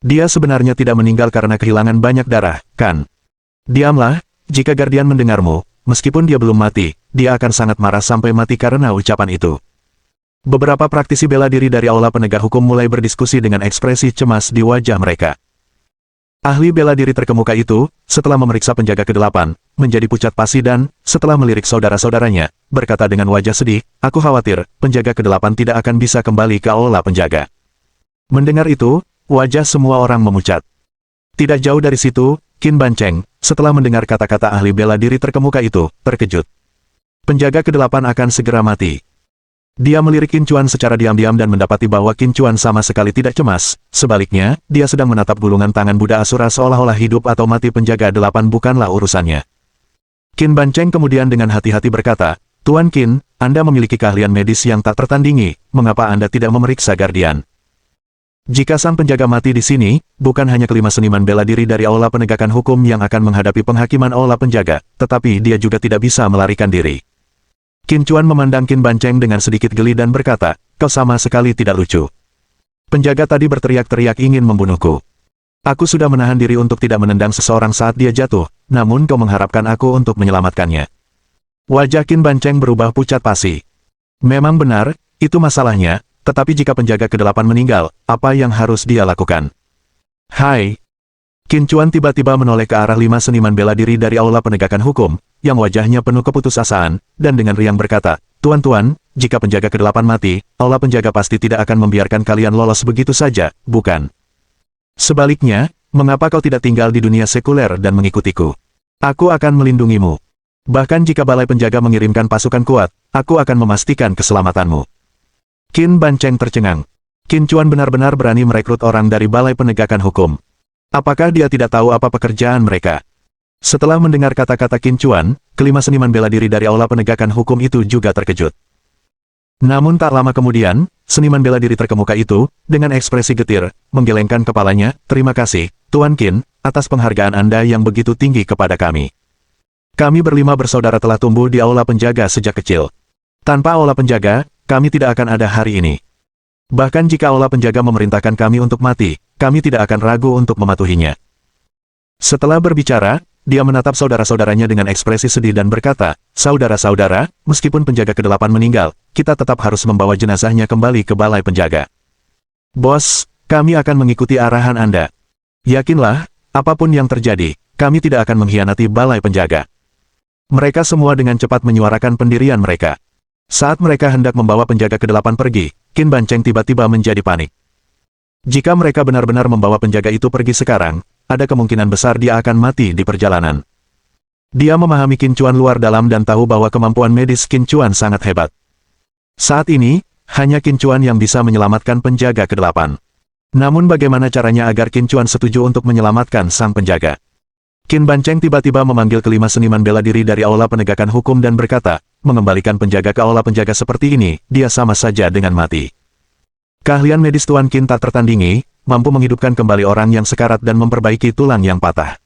Dia sebenarnya tidak meninggal karena kehilangan banyak darah, kan? Diamlah, jika Guardian mendengarmu, meskipun dia belum mati, dia akan sangat marah sampai mati karena ucapan itu. Beberapa praktisi bela diri dari Aula Penegak Hukum mulai berdiskusi dengan ekspresi cemas di wajah mereka. Ahli bela diri terkemuka itu, setelah memeriksa penjaga ke-8, menjadi pucat pasi dan, setelah melirik saudara-saudaranya, berkata dengan wajah sedih, aku khawatir, penjaga ke-8 tidak akan bisa kembali ke aula penjaga. Mendengar itu, wajah semua orang memucat. Tidak jauh dari situ, Qin Bancheng, setelah mendengar kata-kata ahli bela diri terkemuka itu, terkejut. Penjaga ke-8 akan segera mati. Dia melirik Qin Chuan secara diam-diam dan mendapati bahwa Qin Chuan sama sekali tidak cemas, sebaliknya, dia sedang menatap gulungan tangan Buddha Asura seolah-olah hidup atau mati penjaga 8 bukanlah urusannya. Qin Bancheng kemudian dengan hati-hati berkata, Tuan Qin, Anda memiliki keahlian medis yang tak tertandingi, mengapa Anda tidak memeriksa Guardian? Jika sang penjaga mati di sini, bukan hanya kelima seniman bela diri dari Aula Penegakan Hukum yang akan menghadapi penghakiman Aula Penjaga, tetapi dia juga tidak bisa melarikan diri. Qin Chuan memandang Qin Bancheng dengan sedikit geli dan berkata, kau sama sekali tidak lucu. Penjaga tadi berteriak-teriak ingin membunuhku. Aku sudah menahan diri untuk tidak menendang seseorang saat dia jatuh, namun kau mengharapkan aku untuk menyelamatkannya. Wajah Qin Bancheng berubah pucat pasi. Memang benar, itu masalahnya, tetapi jika penjaga ke-8 meninggal, apa yang harus dia lakukan? Hai! Qin Chuan tiba-tiba menoleh ke arah 5 seniman bela diri dari Aula Penegakan Hukum, yang wajahnya penuh keputusasaan, dan dengan riang berkata, Tuan-tuan, jika penjaga ke-8 mati, Aula Penjaga pasti tidak akan membiarkan kalian lolos begitu saja, bukan? Sebaliknya, mengapa kau tidak tinggal di dunia sekuler dan mengikutiku? Aku akan melindungimu. Bahkan jika Balai Penjaga mengirimkan pasukan kuat, aku akan memastikan keselamatanmu. Qin Bancheng tercengang. Qin Chuan benar-benar berani merekrut orang dari Balai Penegakan Hukum. Apakah dia tidak tahu apa pekerjaan mereka? Setelah mendengar kata-kata Qin Chuan, kelima seniman bela diri dari Aula Penegakan Hukum itu juga terkejut. Namun tak lama kemudian, seniman bela diri terkemuka itu, dengan ekspresi getir, menggelengkan kepalanya, "Terima kasih, Tuan Qin, atas penghargaan Anda yang begitu tinggi kepada kami. Kami berlima bersaudara telah tumbuh di Aula Penjaga sejak kecil. Tanpa Aula Penjaga, kami tidak akan ada hari ini. Bahkan jika Aula Penjaga memerintahkan kami untuk mati, kami tidak akan ragu untuk mematuhinya." Setelah berbicara, dia menatap saudara-saudaranya dengan ekspresi sedih dan berkata, "Saudara-saudara, meskipun penjaga ke-8 meninggal, kita tetap harus membawa jenazahnya kembali ke balai penjaga. Bos, kami akan mengikuti arahan Anda. Yakinlah, apapun yang terjadi, kami tidak akan mengkhianati balai penjaga." Mereka semua dengan cepat menyuarakan pendirian mereka. Saat mereka hendak membawa penjaga ke-8 pergi, Qin Bancheng tiba-tiba menjadi panik. Jika mereka benar-benar membawa penjaga itu pergi sekarang, ada kemungkinan besar dia akan mati di perjalanan. Dia memahami Qin Chuan luar dalam dan tahu bahwa kemampuan medis Qin Chuan sangat hebat. Saat ini, hanya Qin Chuan yang bisa menyelamatkan penjaga ke-8. Namun bagaimana caranya agar Qin Chuan setuju untuk menyelamatkan sang penjaga? Qin Bancheng tiba-tiba memanggil kelima seniman bela diri dari Aula Penegakan Hukum dan berkata, "Mengembalikan penjaga ke Aula Penjaga seperti ini, dia sama saja dengan mati. Keahlian medis Tuan Qin tak tertandingi, mampu menghidupkan kembali orang yang sekarat dan memperbaiki tulang yang patah.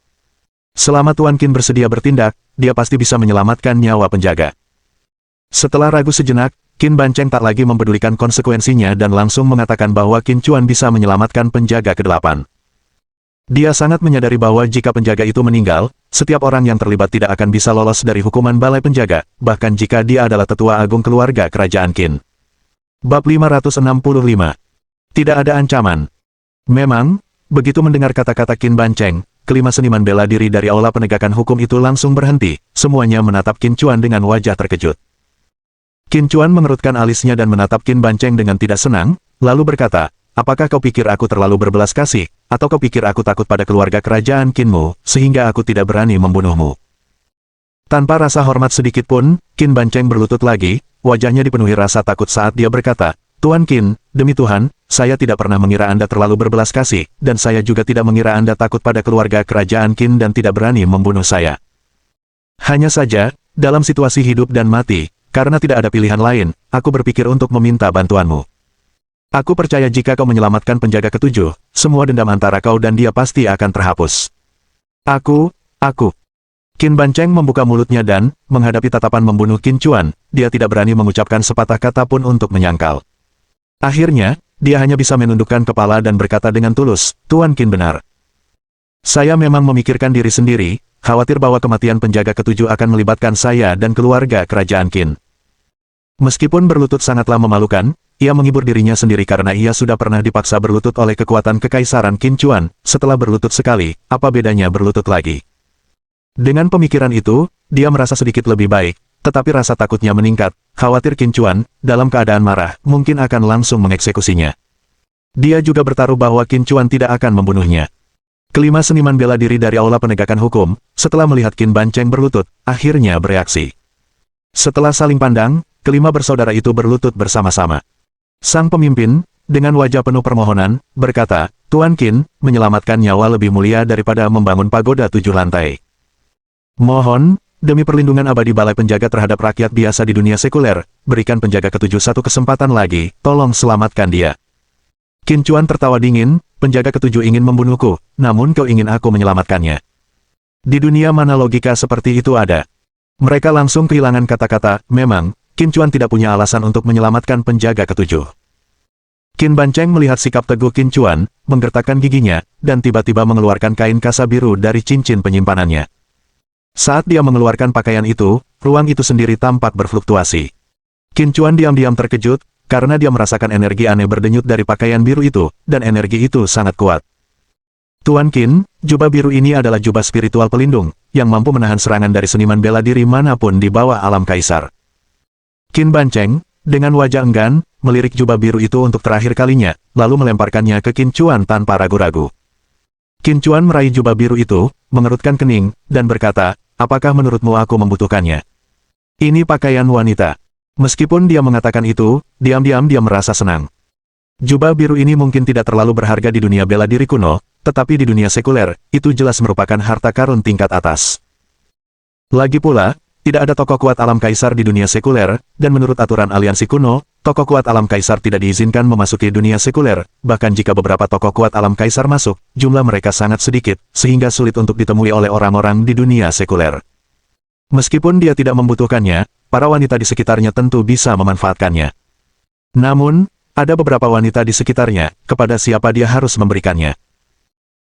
Selama Tuan Qin bersedia bertindak, dia pasti bisa menyelamatkan nyawa penjaga." Setelah ragu sejenak, Qin Bancheng tak lagi mempedulikan konsekuensinya dan langsung mengatakan bahwa Qin Chuan bisa menyelamatkan penjaga ke-8. Dia sangat menyadari bahwa jika penjaga itu meninggal, setiap orang yang terlibat tidak akan bisa lolos dari hukuman balai penjaga, bahkan jika dia adalah tetua agung keluarga kerajaan Qin. Bab 565. Tidak ada ancaman. Memang, begitu mendengar kata-kata Qin Bancheng, kelima seniman bela diri dari Aula Penegakan Hukum itu langsung berhenti, semuanya menatap Qin Chuan dengan wajah terkejut. Qin Chuan mengerutkan alisnya dan menatap Qin Bancheng dengan tidak senang, lalu berkata, "Apakah kau pikir aku terlalu berbelas kasih, atau kau pikir aku takut pada keluarga kerajaan Qinmu, sehingga aku tidak berani membunuhmu?" Tanpa rasa hormat sedikit pun, Qin Bancheng berlutut lagi, wajahnya dipenuhi rasa takut saat dia berkata, "Tuan Qin, demi Tuhan, saya tidak pernah mengira Anda terlalu berbelas kasih, dan saya juga tidak mengira Anda takut pada keluarga kerajaan Qin dan tidak berani membunuh saya. Hanya saja, dalam situasi hidup dan mati, karena tidak ada pilihan lain, aku berpikir untuk meminta bantuanmu. Aku percaya jika kau menyelamatkan penjaga ke-7, semua dendam antara kau dan dia pasti akan terhapus." Aku. Qin Bancheng membuka mulutnya dan, menghadapi tatapan membunuh Qin Chuan, dia tidak berani mengucapkan sepatah kata pun untuk menyangkal. Akhirnya, dia hanya bisa menundukkan kepala dan berkata dengan tulus, "Tuan Qin benar. Saya memang memikirkan diri sendiri, khawatir bahwa kematian penjaga ke-7 akan melibatkan saya dan keluarga kerajaan Qin." Meskipun berlutut sangatlah memalukan, ia menghibur dirinya sendiri karena ia sudah pernah dipaksa berlutut oleh kekuatan kekaisaran Qin Chuan. Setelah berlutut sekali, apa bedanya berlutut lagi? Dengan pemikiran itu, dia merasa sedikit lebih baik, tetapi rasa takutnya meningkat, khawatir Qin Chuan, dalam keadaan marah, mungkin akan langsung mengeksekusinya. Dia juga bertaruh bahwa Qin Chuan tidak akan membunuhnya. Kelima seniman bela diri dari Aula Penegakan Hukum, setelah melihat Qin Bancheng berlutut, akhirnya bereaksi. Setelah saling pandang, kelima bersaudara itu berlutut bersama-sama. Sang pemimpin, dengan wajah penuh permohonan, berkata, "Tuan Qin, menyelamatkan nyawa lebih mulia daripada membangun pagoda 7 lantai. Mohon, demi perlindungan abadi balai penjaga terhadap rakyat biasa di dunia sekuler, berikan penjaga ke-7 satu kesempatan lagi, tolong selamatkan dia." Qin Chuan tertawa dingin, "Penjaga ke-7 ingin membunuhku, namun kau ingin aku menyelamatkannya. Di dunia mana logika seperti itu ada?" Mereka langsung kehilangan kata-kata. Memang, Qin Chuan tidak punya alasan untuk menyelamatkan penjaga ke-7. Qin Bancheng melihat sikap teguh Qin Chuan, menggertakkan giginya, dan tiba-tiba mengeluarkan kain kasa biru dari cincin penyimpanannya. Saat dia mengeluarkan pakaian itu, ruang itu sendiri tampak berfluktuasi. Qin Chuan diam-diam terkejut, karena dia merasakan energi aneh berdenyut dari pakaian biru itu, dan energi itu sangat kuat. "Tuan Qin, jubah biru ini adalah jubah spiritual pelindung, yang mampu menahan serangan dari seniman bela diri manapun di bawah alam kaisar." Qin Bancheng, dengan wajah enggan, melirik jubah biru itu untuk terakhir kalinya, lalu melemparkannya ke Qin Chuan tanpa ragu-ragu. Qin Chuan meraih jubah biru itu, mengerutkan kening, dan berkata, "Apakah menurutmu aku membutuhkannya? Ini pakaian wanita." Meskipun dia mengatakan itu, diam-diam dia merasa senang. Jubah biru ini mungkin tidak terlalu berharga di dunia bela diri kuno, tetapi di dunia sekuler, itu jelas merupakan harta karun tingkat atas. Lagi pula, tidak ada tokoh kuat alam kaisar di dunia sekuler, dan menurut aturan aliansi kuno, tokoh kuat alam kaisar tidak diizinkan memasuki dunia sekuler, bahkan jika beberapa tokoh kuat alam kaisar masuk, jumlah mereka sangat sedikit, sehingga sulit untuk ditemui oleh orang-orang di dunia sekuler. Meskipun dia tidak membutuhkannya, para wanita di sekitarnya tentu bisa memanfaatkannya. Namun, ada beberapa wanita di sekitarnya, kepada siapa dia harus memberikannya.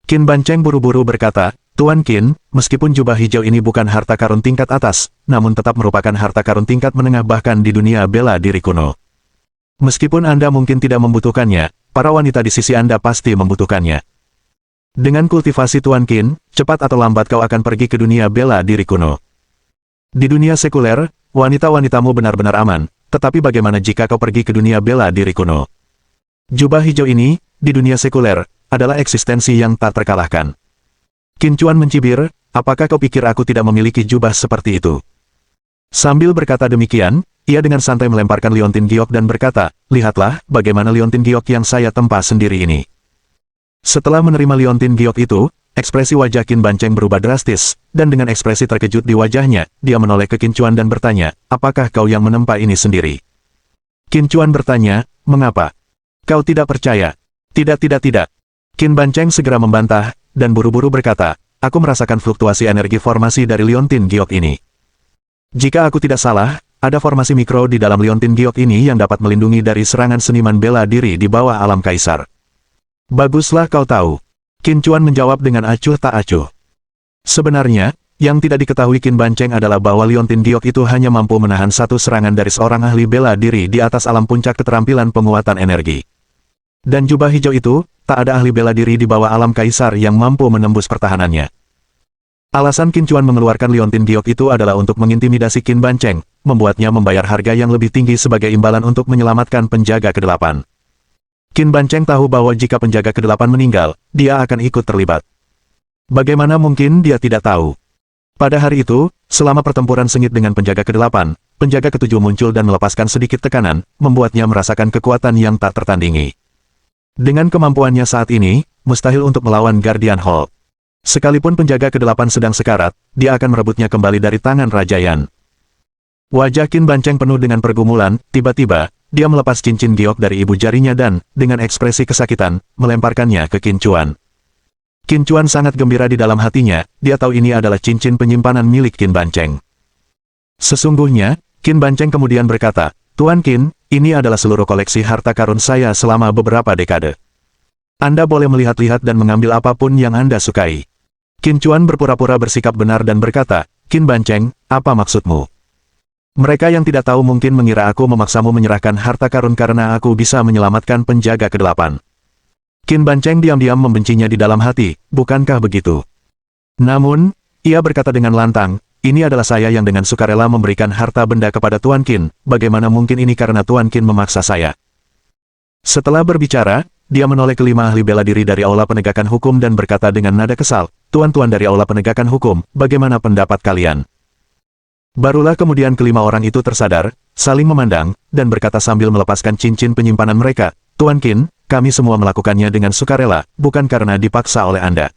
Qin Bancheng buru-buru berkata, Tuan Qin, meskipun jubah hijau ini bukan harta karun tingkat atas, namun tetap merupakan harta karun tingkat menengah bahkan di dunia bela diri kuno. Meskipun Anda mungkin tidak membutuhkannya, para wanita di sisi Anda pasti membutuhkannya. Dengan kultivasi Tuan Qin, cepat atau lambat kau akan pergi ke dunia bela diri kuno. Di dunia sekuler, wanita-wanitamu benar-benar aman, tetapi bagaimana jika kau pergi ke dunia bela diri kuno? Jubah hijau ini, di dunia sekuler, adalah eksistensi yang tak terkalahkan. Qin Chuan mencibir, apakah kau pikir aku tidak memiliki jubah seperti itu? Sambil berkata demikian, ia dengan santai melemparkan liontin giok dan berkata, lihatlah, bagaimana liontin giok yang saya tempa sendiri ini. Setelah menerima liontin giok itu, ekspresi wajah Qin Bancheng berubah drastis, dan dengan ekspresi terkejut di wajahnya, dia menoleh ke Qin Chuan dan bertanya, apakah kau yang menempa ini sendiri? Qin Chuan bertanya, mengapa? Kau tidak percaya? Tidak. Qin Bancheng segera membantah, dan buru-buru berkata, aku merasakan fluktuasi energi formasi dari liontin giok ini. Jika aku tidak salah, ada formasi mikro di dalam liontin giok ini yang dapat melindungi dari serangan seniman bela diri di bawah alam kaisar. Baguslah kau tahu. Qin Chuan menjawab dengan acuh tak acuh. Sebenarnya, yang tidak diketahui Qin Bancheng adalah bahwa liontin giok itu hanya mampu menahan satu serangan dari seorang ahli bela diri di atas alam puncak keterampilan penguatan energi. Dan jubah hijau itu, tak ada ahli bela diri di bawah alam kaisar yang mampu menembus pertahanannya. Alasan Qin Chuan mengeluarkan liontin giok itu adalah untuk mengintimidasi Qin Bancheng, membuatnya membayar harga yang lebih tinggi sebagai imbalan untuk menyelamatkan penjaga ke-8. Qin Bancheng tahu bahwa jika penjaga ke-8 meninggal, dia akan ikut terlibat. Bagaimana mungkin dia tidak tahu? Pada hari itu, selama pertempuran sengit dengan penjaga ke-8, penjaga ke-7 muncul dan melepaskan sedikit tekanan, membuatnya merasakan kekuatan yang tak tertandingi. Dengan kemampuannya saat ini, mustahil untuk melawan Guardian Hall. Sekalipun penjaga ke-8 sedang sekarat, dia akan merebutnya kembali dari tangan Raja Yan. Wajah Qin Bancheng penuh dengan pergumulan, tiba-tiba, dia melepas cincin giok dari ibu jarinya dan, dengan ekspresi kesakitan, melemparkannya ke Qin Chuan. Qin Chuan sangat gembira di dalam hatinya, dia tahu ini adalah cincin penyimpanan milik Qin Bancheng. Sesungguhnya, Qin Bancheng kemudian berkata, Tuan Qin, ini adalah seluruh koleksi harta karun saya selama beberapa dekade. Anda boleh melihat-lihat dan mengambil apapun yang Anda sukai. Qin Chuan berpura-pura bersikap benar dan berkata, Qin Bancheng, apa maksudmu? Mereka yang tidak tahu mungkin mengira aku memaksamu menyerahkan harta karun karena aku bisa menyelamatkan penjaga ke-8. Qin Bancheng diam-diam membencinya di dalam hati, bukankah begitu? Namun, ia berkata dengan lantang, ini adalah saya yang dengan sukarela memberikan harta benda kepada Tuan Qin, bagaimana mungkin ini karena Tuan Qin memaksa saya? Setelah berbicara, dia menoleh kelima ahli bela diri dari Aula Penegakan Hukum dan berkata dengan nada kesal, Tuan-tuan dari Aula Penegakan Hukum, bagaimana pendapat kalian? Barulah kemudian kelima orang itu tersadar, saling memandang, dan berkata sambil melepaskan cincin penyimpanan mereka, Tuan Qin, kami semua melakukannya dengan sukarela, bukan karena dipaksa oleh Anda.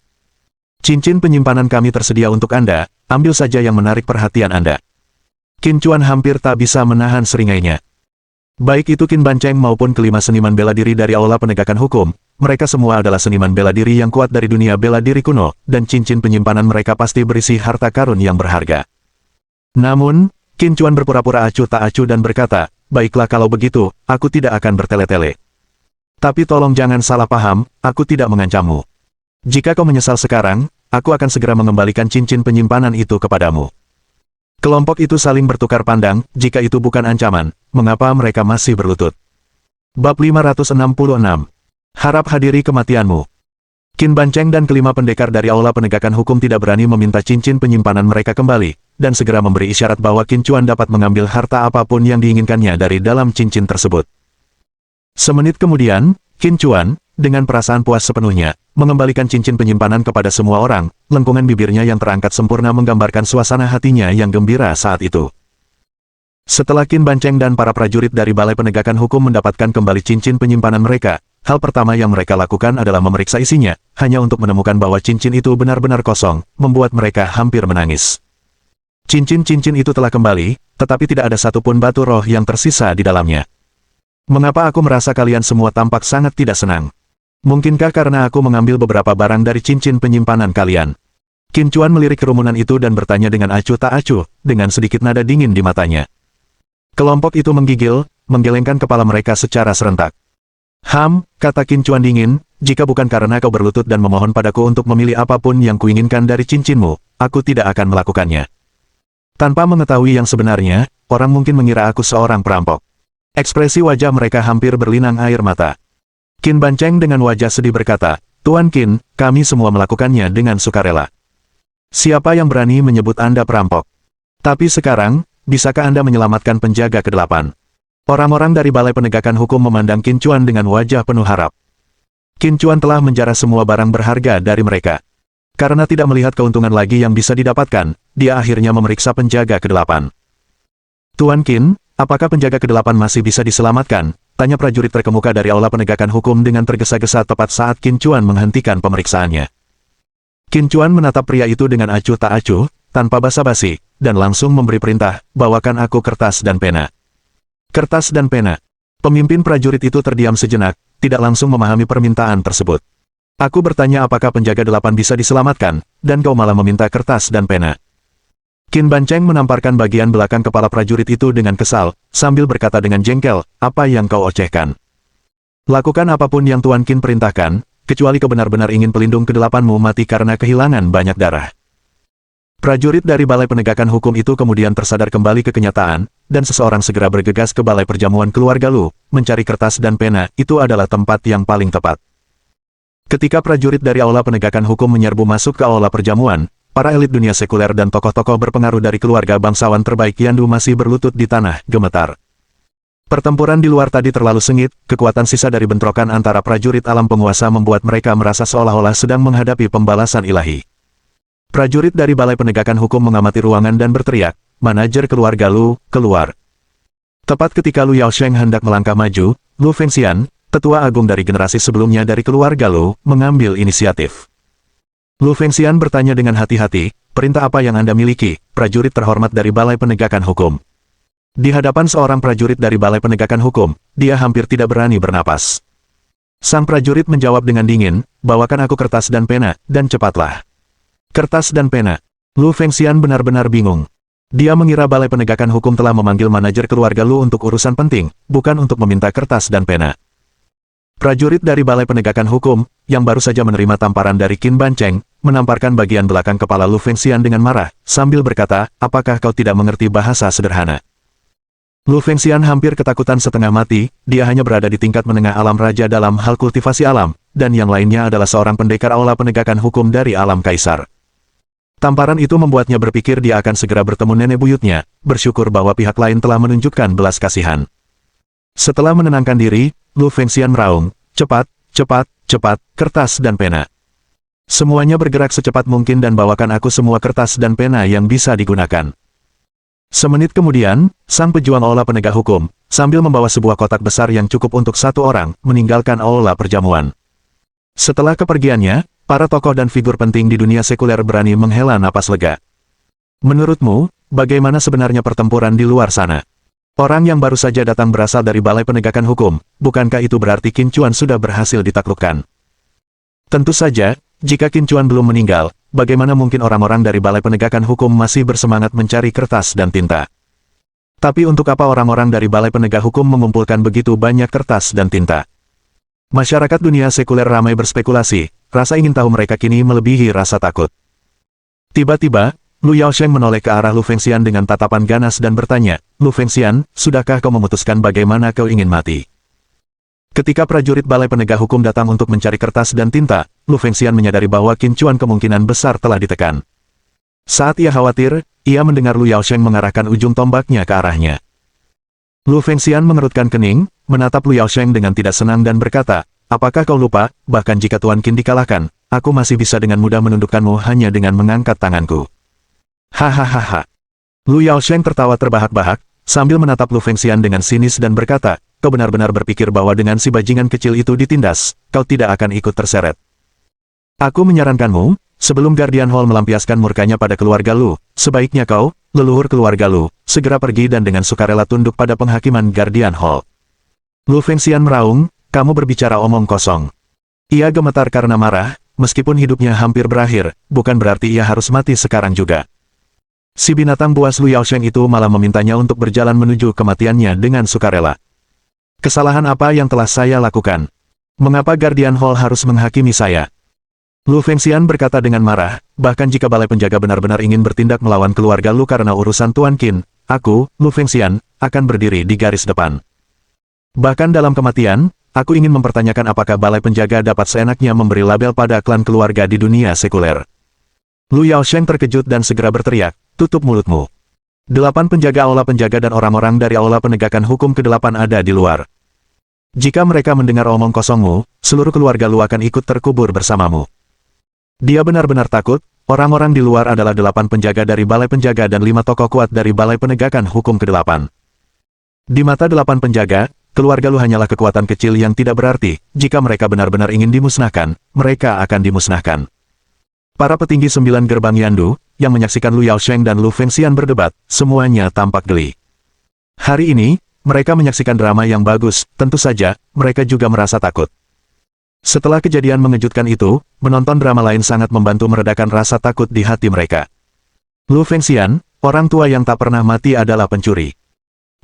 Cincin penyimpanan kami tersedia untuk Anda, ambil saja yang menarik perhatian Anda. Qin Chuan hampir tak bisa menahan seringainya. Baik itu Qin Bancheng maupun kelima seniman bela diri dari Aula Penegakan Hukum, mereka semua adalah seniman bela diri yang kuat dari dunia bela diri kuno, dan cincin penyimpanan mereka pasti berisi harta karun yang berharga. Namun, Qin Chuan berpura-pura acuh tak acuh dan berkata, baiklah kalau begitu, aku tidak akan bertele-tele. Tapi tolong jangan salah paham, aku tidak mengancammu. Jika kau menyesal sekarang, aku akan segera mengembalikan cincin penyimpanan itu kepadamu. Kelompok itu saling bertukar pandang, jika itu bukan ancaman, mengapa mereka masih berlutut? Bab 566. Harap hadiri kematianmu. Qin Bancheng dan kelima pendekar dari Aula Penegakan Hukum tidak berani meminta cincin penyimpanan mereka kembali, dan segera memberi isyarat bahwa Qin Chuan dapat mengambil harta apapun yang diinginkannya dari dalam cincin tersebut. Semenit kemudian, Qin Chuan, dengan perasaan puas sepenuhnya, mengembalikan cincin penyimpanan kepada semua orang, lengkungan bibirnya yang terangkat sempurna menggambarkan suasana hatinya yang gembira saat itu. Setelah Qin Bancheng dan para prajurit dari Balai Penegakan Hukum mendapatkan kembali cincin penyimpanan mereka, hal pertama yang mereka lakukan adalah memeriksa isinya, hanya untuk menemukan bahwa cincin itu benar-benar kosong, membuat mereka hampir menangis. Cincin-cincin itu telah kembali, tetapi tidak ada satupun batu roh yang tersisa di dalamnya. Mengapa aku merasa kalian semua tampak sangat tidak senang? Mungkinkah karena aku mengambil beberapa barang dari cincin penyimpanan kalian? Qin Chuan melirik kerumunan itu dan bertanya dengan acuh tak acuh, dengan sedikit nada dingin di matanya. Kelompok itu menggigil, menggelengkan kepala mereka secara serentak. Kata Qin Chuan dingin, jika bukan karena kau berlutut dan memohon padaku untuk memilih apapun yang kuinginkan dari cincinmu, aku tidak akan melakukannya. Tanpa mengetahui yang sebenarnya, orang mungkin mengira aku seorang perampok. Ekspresi wajah mereka hampir berlinang air mata. Qin Bancheng dengan wajah sedih berkata, Tuan Qin, kami semua melakukannya dengan sukarela. Siapa yang berani menyebut Anda perampok? Tapi sekarang, bisakah Anda menyelamatkan penjaga ke-8? Orang-orang dari Balai Penegakan Hukum memandang Qin Chuan dengan wajah penuh harap. Qin Chuan telah menjarah semua barang berharga dari mereka. Karena tidak melihat keuntungan lagi yang bisa didapatkan, dia akhirnya memeriksa penjaga ke-8. Tuan Qin, apakah penjaga ke-8 masih bisa diselamatkan? Tanya prajurit terkemuka dari Aula Penegakan Hukum dengan tergesa-gesa tepat saat Qin Chuan menghentikan pemeriksaannya. Qin Chuan menatap pria itu dengan acuh tak acuh, tanpa basa-basi, dan langsung memberi perintah, bawakan aku kertas dan pena. Kertas dan pena. Pemimpin prajurit itu terdiam sejenak, tidak langsung memahami permintaan tersebut. Aku bertanya apakah penjaga 8 bisa diselamatkan, dan kau malah meminta kertas dan pena. Qin Bancheng menamparkan bagian belakang kepala prajurit itu dengan kesal, sambil berkata dengan jengkel, apa yang kau ocehkan? Lakukan apapun yang Tuan Qin perintahkan, kecuali kau benar-benar ingin pelindung ke-8mu mati karena kehilangan banyak darah. Prajurit dari Balai Penegakan Hukum itu kemudian tersadar kembali ke kenyataan, dan seseorang segera bergegas ke Balai Perjamuan Keluarga Lu, mencari kertas dan pena, itu adalah tempat yang paling tepat. Ketika prajurit dari Aula Penegakan Hukum menyerbu masuk ke Aula Perjamuan, para elit dunia sekuler dan tokoh-tokoh berpengaruh dari keluarga bangsawan terbaik Yandu masih berlutut di tanah, gemetar. Pertempuran di luar tadi terlalu sengit, kekuatan sisa dari bentrokan antara prajurit alam penguasa membuat mereka merasa seolah-olah sedang menghadapi pembalasan ilahi. Prajurit dari Balai Penegakan Hukum mengamati ruangan dan berteriak, manajer keluarga Lu, keluar. Tepat ketika Lu Yaosheng hendak melangkah maju, Lu Fengxian, tetua agung dari generasi sebelumnya dari keluarga Lu, mengambil inisiatif. Lu Fengxian bertanya dengan hati-hati, perintah apa yang Anda miliki, prajurit terhormat dari Balai Penegakan Hukum? Di hadapan seorang prajurit dari Balai Penegakan Hukum, dia hampir tidak berani bernapas. Sang prajurit menjawab dengan dingin, bawakan aku kertas dan pena, dan cepatlah. Kertas dan pena. Lu Fengxian benar-benar bingung. Dia mengira Balai Penegakan Hukum telah memanggil manajer keluarga Lu untuk urusan penting, bukan untuk meminta kertas dan pena. Prajurit dari Balai Penegakan Hukum, yang baru saja menerima tamparan dari Qin Bancheng, menamparkan bagian belakang kepala Lu Fengxian dengan marah, sambil berkata, apakah kau tidak mengerti bahasa sederhana? Lu Fengxian hampir ketakutan setengah mati, dia hanya berada di tingkat menengah alam raja dalam hal kultivasi alam, dan yang lainnya adalah seorang pendekar Aula Penegakan Hukum dari alam kaisar. Tamparan itu membuatnya berpikir dia akan segera bertemu nenek buyutnya, bersyukur bahwa pihak lain telah menunjukkan belas kasihan. Setelah menenangkan diri, Lu Fengxian meraung, cepat, cepat, cepat, kertas dan pena. Semuanya bergerak secepat mungkin dan bawakan aku semua kertas dan pena yang bisa digunakan. Semenit kemudian, sang pejuang Aula Penegak Hukum, sambil membawa sebuah kotak besar yang cukup untuk satu orang, meninggalkan Aula Perjamuan. Setelah kepergiannya, para tokoh dan figur penting di dunia sekuler berani menghela napas lega. Menurutmu, bagaimana sebenarnya pertempuran di luar sana? Orang yang baru saja datang berasal dari Balai Penegakan Hukum, bukankah itu berarti Qin Chuan sudah berhasil ditaklukkan? Tentu saja, jika Qin Chuan belum meninggal, bagaimana mungkin orang-orang dari Balai Penegakan Hukum masih bersemangat mencari kertas dan tinta? Tapi untuk apa orang-orang dari Balai Penegak Hukum mengumpulkan begitu banyak kertas dan tinta? Masyarakat dunia sekuler ramai berspekulasi, rasa ingin tahu mereka kini melebihi rasa takut. Tiba-tiba, Lu Yaosheng menoleh ke arah Lu Fengxian dengan tatapan ganas dan bertanya, Lu Fengxian, sudahkah kau memutuskan bagaimana kau ingin mati? Ketika prajurit Balai Penegak Hukum datang untuk mencari kertas dan tinta, Lu Fengxian menyadari bahwa Qin Chuan kemungkinan besar telah ditekan. Saat ia khawatir, ia mendengar Lu Yaosheng mengarahkan ujung tombaknya ke arahnya. Lu Fengxian mengerutkan kening, menatap Lu Yaosheng dengan tidak senang dan berkata, apakah kau lupa, bahkan jika Tuan Qin dikalahkan, aku masih bisa dengan mudah menundukkanmu hanya dengan mengangkat tanganku. Hahaha. Lu Yaosheng tertawa terbahak-bahak, sambil menatap Lu Fengxian dengan sinis dan berkata, kau benar-benar berpikir bahwa dengan si bajingan kecil itu ditindas, kau tidak akan ikut terseret. Aku menyarankanmu, sebelum Guardian Hall melampiaskan murkanya pada keluarga Lu, sebaiknya kau, leluhur keluarga Lu, segera pergi dan dengan sukarela tunduk pada penghakiman Guardian Hall. Lu Fengxian meraung, kamu berbicara omong kosong. Ia gemetar karena marah, meskipun hidupnya hampir berakhir, bukan berarti ia harus mati sekarang juga. Si binatang buas Lu Yaosheng itu malah memintanya untuk berjalan menuju kematiannya dengan sukarela. Kesalahan apa yang telah saya lakukan? Mengapa Guardian Hall harus menghakimi saya? Lu Fengxian berkata dengan marah, bahkan jika balai penjaga benar-benar ingin bertindak melawan keluarga Lu karena urusan Tuan Qin, aku, Lu Fengxian, akan berdiri di garis depan. Bahkan dalam kematian, aku ingin mempertanyakan apakah balai penjaga dapat seenaknya memberi label pada klan keluarga di dunia sekuler. Lu Yaosheng terkejut dan segera berteriak, tutup mulutmu. 8 penjaga aula penjaga dan orang-orang dari aula penegakan hukum ke-8 ada di luar. Jika mereka mendengar omong kosongmu, seluruh keluarga Lu akan ikut terkubur bersamamu. Dia benar-benar takut, orang-orang di luar adalah 8 penjaga dari balai penjaga dan 5 tokoh kuat dari balai penegakan hukum ke-8. Di mata 8 penjaga, keluarga Lu hanyalah kekuatan kecil yang tidak berarti, jika mereka benar-benar ingin dimusnahkan, mereka akan dimusnahkan. Para petinggi 9 gerbang Yandu, yang menyaksikan Lu Yaosheng dan Lu Fengxian berdebat, semuanya tampak geli. Hari ini, mereka menyaksikan drama yang bagus, tentu saja, mereka juga merasa takut. Setelah kejadian mengejutkan itu, menonton drama lain sangat membantu meredakan rasa takut di hati mereka. Lu Fengxian, orang tua yang tak pernah mati adalah pencuri.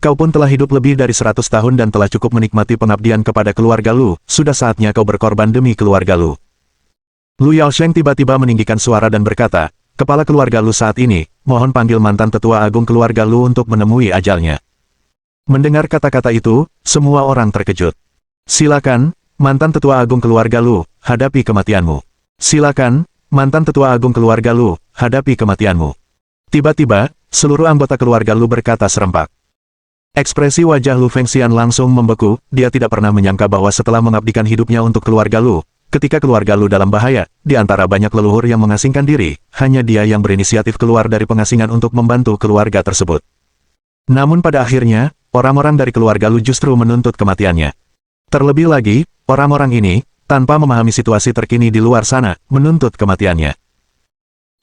Kau pun telah hidup lebih dari 100 tahun dan telah cukup menikmati pengabdian kepada keluarga Lu, sudah saatnya kau berkorban demi keluarga Lu. Lu Yaosheng tiba-tiba meninggikan suara dan berkata, kepala keluarga Lu saat ini, mohon panggil mantan tetua agung keluarga Lu untuk menemui ajalnya. Mendengar kata-kata itu, semua orang terkejut. Silakan, mantan tetua agung keluarga Lu, hadapi kematianmu. Silakan, mantan tetua agung keluarga Lu, hadapi kematianmu. Tiba-tiba, seluruh anggota keluarga Lu berkata serempak. Ekspresi wajah Lu Fengxian langsung membeku, dia tidak pernah menyangka bahwa setelah mengabdikan hidupnya untuk keluarga Lu, ketika keluarga Lu dalam bahaya, di antara banyak leluhur yang mengasingkan diri, hanya dia yang berinisiatif keluar dari pengasingan untuk membantu keluarga tersebut. Namun pada akhirnya, orang-orang dari keluarga Lu justru menuntut kematiannya. Terlebih lagi, orang-orang ini, tanpa memahami situasi terkini di luar sana, menuntut kematiannya.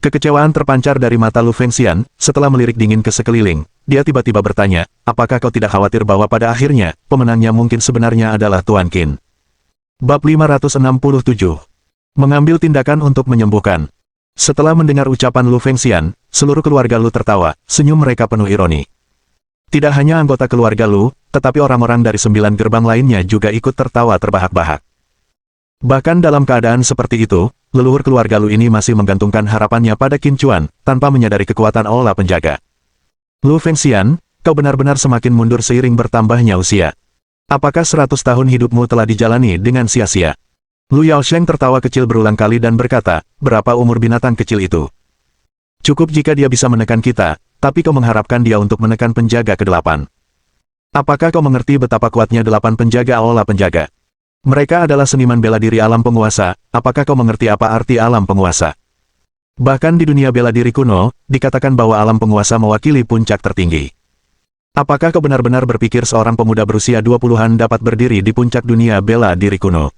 Kekecewaan terpancar dari mata Lu Fengxian, setelah melirik dingin ke sekeliling, dia tiba-tiba bertanya, apakah kau tidak khawatir bahwa pada akhirnya, pemenangnya mungkin sebenarnya adalah Tuan Qin? Bab 567. Mengambil tindakan untuk menyembuhkan. Setelah mendengar ucapan Lu Fengxian, seluruh keluarga Lu tertawa, senyum mereka penuh ironi. Tidak hanya anggota keluarga Lu, tetapi orang-orang dari 9 gerbang lainnya juga ikut tertawa terbahak-bahak. Bahkan dalam keadaan seperti itu, leluhur keluarga Lu ini masih menggantungkan harapannya pada Qin Chuan, tanpa menyadari kekuatan aula penjaga. Lu Fengxian, kau benar-benar semakin mundur seiring bertambahnya usia. Apakah 100 tahun hidupmu telah dijalani dengan sia-sia? Lu Yaosheng tertawa kecil berulang kali dan berkata, berapa umur binatang kecil itu? Cukup jika dia bisa menekan kita, tapi kau mengharapkan dia untuk menekan penjaga ke-8. Apakah kau mengerti betapa kuatnya 8 penjaga aula penjaga? Mereka adalah seniman bela diri alam penguasa, apakah kau mengerti apa arti alam penguasa? Bahkan di dunia bela diri kuno, dikatakan bahwa alam penguasa mewakili puncak tertinggi. Apakah kau benar-benar berpikir seorang pemuda berusia 20-an dapat berdiri di puncak dunia bela diri kuno?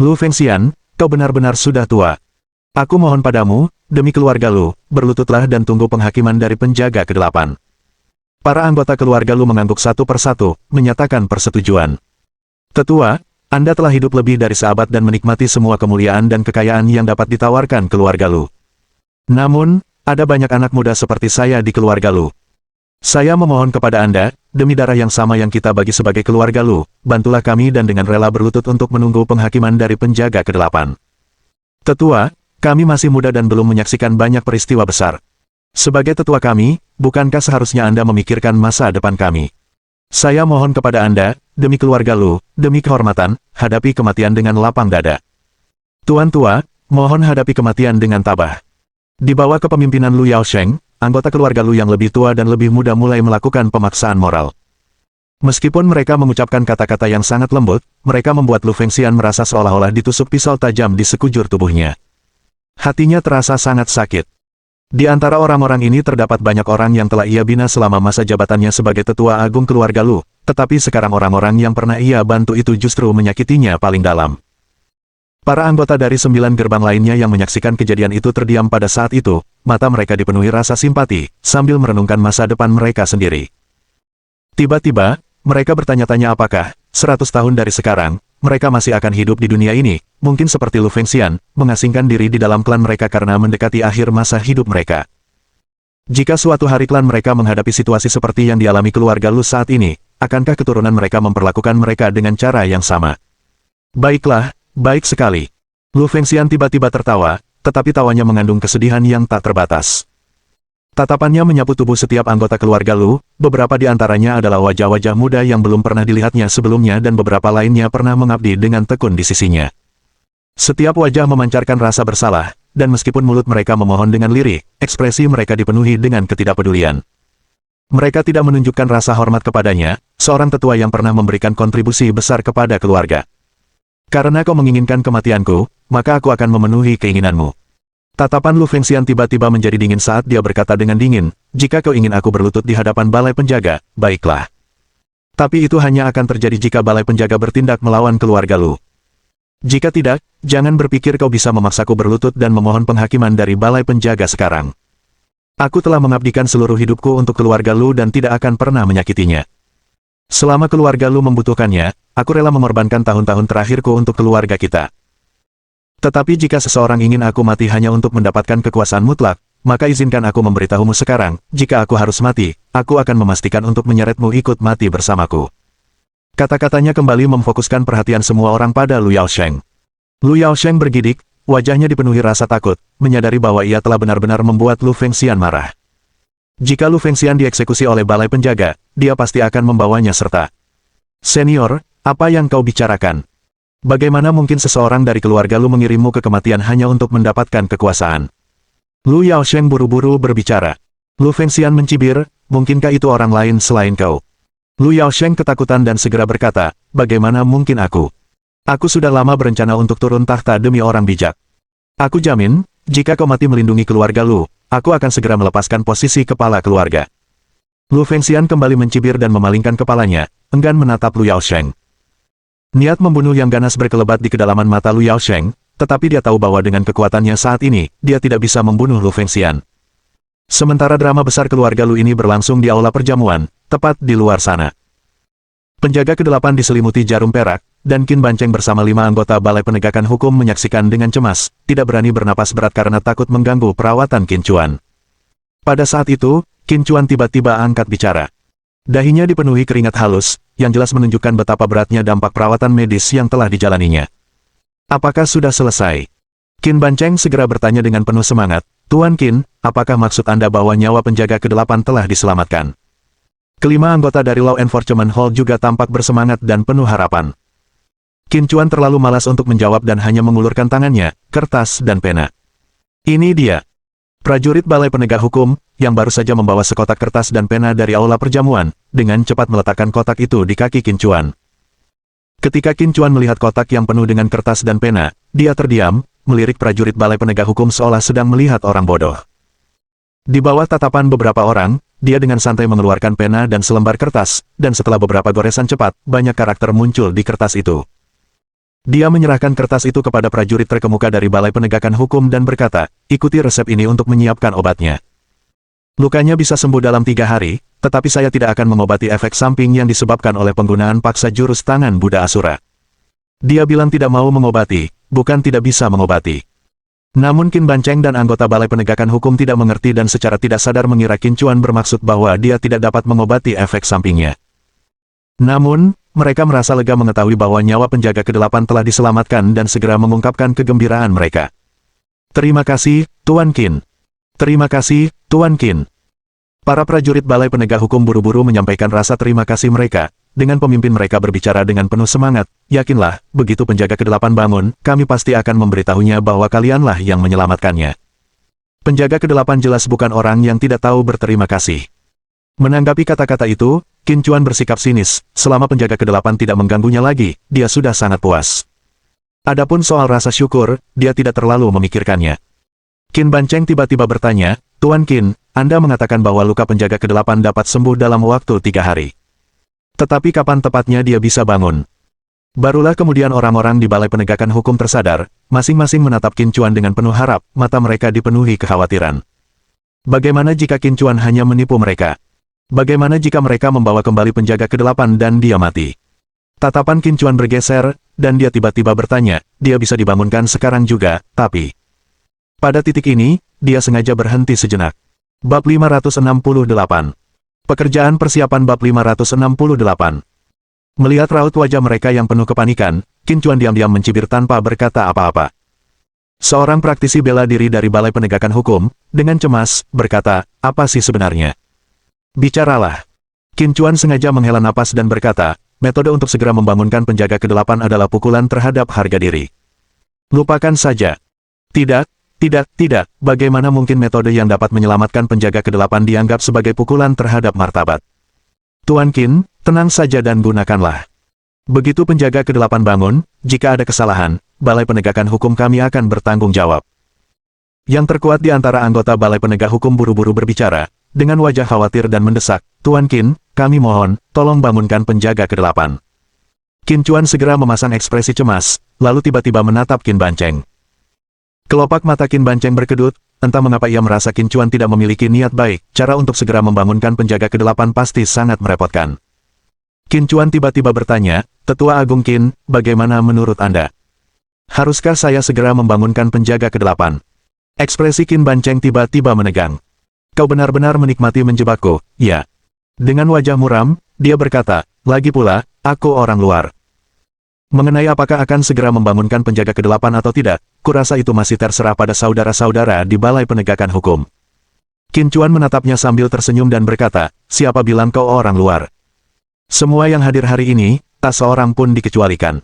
Lu Fengxian, kau benar-benar sudah tua. Aku mohon padamu, demi keluarga Lu, berlututlah dan tunggu penghakiman dari penjaga ke-8. Para anggota keluarga Lu mengangguk satu persatu, menyatakan persetujuan. Tetua, Anda telah hidup lebih dari seabad dan menikmati semua kemuliaan dan kekayaan yang dapat ditawarkan keluarga Lu. Namun, ada banyak anak muda seperti saya di keluarga Lu. Saya memohon kepada Anda, demi darah yang sama yang kita bagi sebagai keluarga Lu, bantulah kami dan dengan rela berlutut untuk menunggu penghakiman dari penjaga ke-8. Tetua, kami masih muda dan belum menyaksikan banyak peristiwa besar. Sebagai tetua kami, bukankah seharusnya Anda memikirkan masa depan kami? Saya mohon kepada Anda, demi keluarga Lu, demi kehormatan, hadapi kematian dengan lapang dada. Tuan tua, mohon hadapi kematian dengan tabah. Di bawah kepemimpinan Lu Yaosheng, anggota keluarga Lu yang lebih tua dan lebih muda mulai melakukan pemaksaan moral. Meskipun mereka mengucapkan kata-kata yang sangat lembut, mereka membuat Lu Fengxian merasa seolah-olah ditusuk pisau tajam di sekujur tubuhnya. Hatinya terasa sangat sakit. Di antara orang-orang ini terdapat banyak orang yang telah ia bina selama masa jabatannya sebagai tetua agung keluarga Lu, tetapi sekarang orang-orang yang pernah ia bantu itu justru menyakitinya paling dalam. Para anggota dari 9 gerbang lainnya yang menyaksikan kejadian itu terdiam pada saat itu, mata mereka dipenuhi rasa simpati, sambil merenungkan masa depan mereka sendiri. Tiba-tiba, mereka bertanya-tanya apakah, 100 tahun dari sekarang, mereka masih akan hidup di dunia ini, mungkin seperti Lu Fengxian, mengasingkan diri di dalam klan mereka karena mendekati akhir masa hidup mereka. Jika suatu hari klan mereka menghadapi situasi seperti yang dialami keluarga Lu saat ini, akankah keturunan mereka memperlakukan mereka dengan cara yang sama? Baiklah, baik sekali. Lu Fengxian tiba-tiba tertawa, tetapi tawanya mengandung kesedihan yang tak terbatas. Tatapannya menyapu tubuh setiap anggota keluarga Lu, beberapa di antaranya adalah wajah-wajah muda yang belum pernah dilihatnya sebelumnya dan beberapa lainnya pernah mengabdi dengan tekun di sisinya. Setiap wajah memancarkan rasa bersalah, dan meskipun mulut mereka memohon dengan lirih, ekspresi mereka dipenuhi dengan ketidakpedulian. Mereka tidak menunjukkan rasa hormat kepadanya, seorang tetua yang pernah memberikan kontribusi besar kepada keluarga. Karena kau menginginkan kematianku, maka aku akan memenuhi keinginanmu. Tatapan Lu Fengxian tiba-tiba menjadi dingin saat dia berkata dengan dingin, jika kau ingin aku berlutut di hadapan balai penjaga, baiklah. Tapi itu hanya akan terjadi jika balai penjaga bertindak melawan keluarga Lu. Jika tidak, jangan berpikir kau bisa memaksaku berlutut dan memohon penghakiman dari balai penjaga sekarang. Aku telah mengabdikan seluruh hidupku untuk keluarga Lu dan tidak akan pernah menyakitinya. Selama keluarga Lu membutuhkannya, aku rela mengorbankan tahun-tahun terakhirku untuk keluarga kita. Tetapi jika seseorang ingin aku mati hanya untuk mendapatkan kekuasaan mutlak, maka izinkan aku memberitahumu sekarang, jika aku harus mati, aku akan memastikan untuk menyeretmu ikut mati bersamaku. Kata-katanya kembali memfokuskan perhatian semua orang pada Lu Yaosheng. Lu Yaosheng bergidik, wajahnya dipenuhi rasa takut, menyadari bahwa ia telah benar-benar membuat Lu Fengxian marah. Jika Lu Fengxian dieksekusi oleh balai penjaga, dia pasti akan membawanya serta. Senior, apa yang kau bicarakan? Bagaimana mungkin seseorang dari keluarga Lu mengirimmu ke kematian hanya untuk mendapatkan kekuasaan? Lu Yaosheng buru-buru berbicara. Lu Fengxian mencibir, mungkinkah itu orang lain selain kau? Lu Yaosheng ketakutan dan segera berkata, bagaimana mungkin aku? Aku sudah lama berencana untuk turun tahta demi orang bijak. Aku jamin, jika kau mati melindungi keluarga Lu, aku akan segera melepaskan posisi kepala keluarga. Lu Fengxian kembali mencibir dan memalingkan kepalanya, enggan menatap Lu Yaosheng. Niat membunuh yang ganas berkelebat di kedalaman mata Lu Yaosheng, tetapi dia tahu bahwa dengan kekuatannya saat ini, dia tidak bisa membunuh Lu Fengxian. Sementara drama besar keluarga Lu ini berlangsung di aula perjamuan, tepat di luar sana. Penjaga ke-8 diselimuti jarum perak, dan Qin Bancheng bersama 5 anggota Balai Penegakan Hukum menyaksikan dengan cemas, tidak berani bernapas berat karena takut mengganggu perawatan Qin Chuan. Pada saat itu, Qin Chuan tiba-tiba angkat bicara. Dahinya dipenuhi keringat halus, yang jelas menunjukkan betapa beratnya dampak perawatan medis yang telah dijalaninya. Apakah sudah selesai? Qin Bancheng segera bertanya dengan penuh semangat, Tuan Qin, apakah maksud Anda bahwa nyawa penjaga ke-8 telah diselamatkan? Kelima anggota dari Law Enforcement Hall juga tampak bersemangat dan penuh harapan. Qin Chuan terlalu malas untuk menjawab dan hanya mengulurkan tangannya, kertas dan pena. Ini dia. Prajurit Balai Penegak Hukum, yang baru saja membawa sekotak kertas dan pena dari aula perjamuan, dengan cepat meletakkan kotak itu di kaki Qin Chuan. Ketika Qin Chuan melihat kotak yang penuh dengan kertas dan pena, dia terdiam, melirik prajurit Balai Penegak Hukum seolah sedang melihat orang bodoh. Di bawah tatapan beberapa orang, dia dengan santai mengeluarkan pena dan selembar kertas, dan setelah beberapa goresan cepat, banyak karakter muncul di kertas itu. Dia menyerahkan kertas itu kepada prajurit terkemuka dari Balai Penegakan Hukum dan berkata, ikuti resep ini untuk menyiapkan obatnya. Lukanya bisa sembuh dalam 3 hari, tetapi saya tidak akan mengobati efek samping yang disebabkan oleh penggunaan paksa jurus tangan Buddha Asura. Dia bilang tidak mau mengobati, bukan tidak bisa mengobati. Namun Qin Bancheng dan anggota Balai Penegakan Hukum tidak mengerti dan secara tidak sadar mengira Qin Chuan bermaksud bahwa dia tidak dapat mengobati efek sampingnya. Namun, mereka merasa lega mengetahui bahwa nyawa penjaga ke-8 telah diselamatkan dan segera mengungkapkan kegembiraan mereka. Terima kasih, Tuan Qin. Terima kasih, Tuan Qin. Para prajurit Balai Penegak Hukum buru-buru menyampaikan rasa terima kasih mereka, dengan pemimpin mereka berbicara dengan penuh semangat, yakinlah, begitu penjaga ke-8 bangun, kami pasti akan memberitahunya bahwa kalianlah yang menyelamatkannya. Penjaga ke-8 jelas bukan orang yang tidak tahu berterima kasih. Menanggapi kata-kata itu, Qin Chuan bersikap sinis, selama penjaga ke-8 tidak mengganggunya lagi, dia sudah sangat puas. Adapun soal rasa syukur, dia tidak terlalu memikirkannya. Qin Bancheng tiba-tiba bertanya, Tuan Qin, Anda mengatakan bahwa luka penjaga ke-8 dapat sembuh dalam waktu 3 hari. Tetapi kapan tepatnya dia bisa bangun? Barulah kemudian orang-orang di Balai Penegakan Hukum tersadar, masing-masing menatap Qin Chuan dengan penuh harap, mata mereka dipenuhi kekhawatiran. Bagaimana jika Qin Chuan hanya menipu mereka? Bagaimana jika mereka membawa kembali penjaga ke-8 dan dia mati? Tatapan Qin Chuan bergeser, dan dia tiba-tiba bertanya, dia bisa dibangunkan sekarang juga, tapi... Pada titik ini, dia sengaja berhenti sejenak. Bab 568. Pekerjaan persiapan bab 568. Melihat raut wajah mereka yang penuh kepanikan, Qin Chuan diam-diam mencibir tanpa berkata apa-apa. Seorang praktisi bela diri dari Balai Penegakan Hukum, dengan cemas, berkata, apa sih sebenarnya? Bicaralah. Qin Chuan sengaja menghela napas dan berkata, metode untuk segera membangunkan penjaga ke-8 adalah pukulan terhadap harga diri. Lupakan saja. Tidak, bagaimana mungkin metode yang dapat menyelamatkan penjaga ke-8 dianggap sebagai pukulan terhadap martabat? Tuan Qin, tenang saja dan gunakanlah. Begitu penjaga ke-8 bangun, jika ada kesalahan, Balai Penegakan Hukum kami akan bertanggung jawab. Yang terkuat di antara anggota Balai Penegak Hukum buru-buru berbicara, dengan wajah khawatir dan mendesak, Tuan Qin, kami mohon, tolong bangunkan penjaga ke-8. Qin Chuan segera memasang ekspresi cemas, lalu tiba-tiba menatap Qin Banceng. Kelopak mata Qin Banceng berkedut, entah mengapa ia merasa Qin Chuan tidak memiliki niat baik, cara untuk segera membangunkan penjaga ke-8 pasti sangat merepotkan. Qin Chuan tiba-tiba bertanya, Tetua Agung Qin, bagaimana menurut Anda? Haruskah saya segera membangunkan penjaga ke-8? Ekspresi Qin Banceng tiba-tiba menegang. Kau benar-benar menikmati menjebakku, ya. Dengan wajah muram, dia berkata, lagi pula, aku orang luar. Mengenai apakah akan segera membangunkan penjaga ke-8 atau tidak, kurasa itu masih terserah pada saudara-saudara di Balai Penegakan Hukum. Qin Chuan menatapnya sambil tersenyum dan berkata, siapa bilang kau orang luar? Semua yang hadir hari ini, tak seorang pun dikecualikan.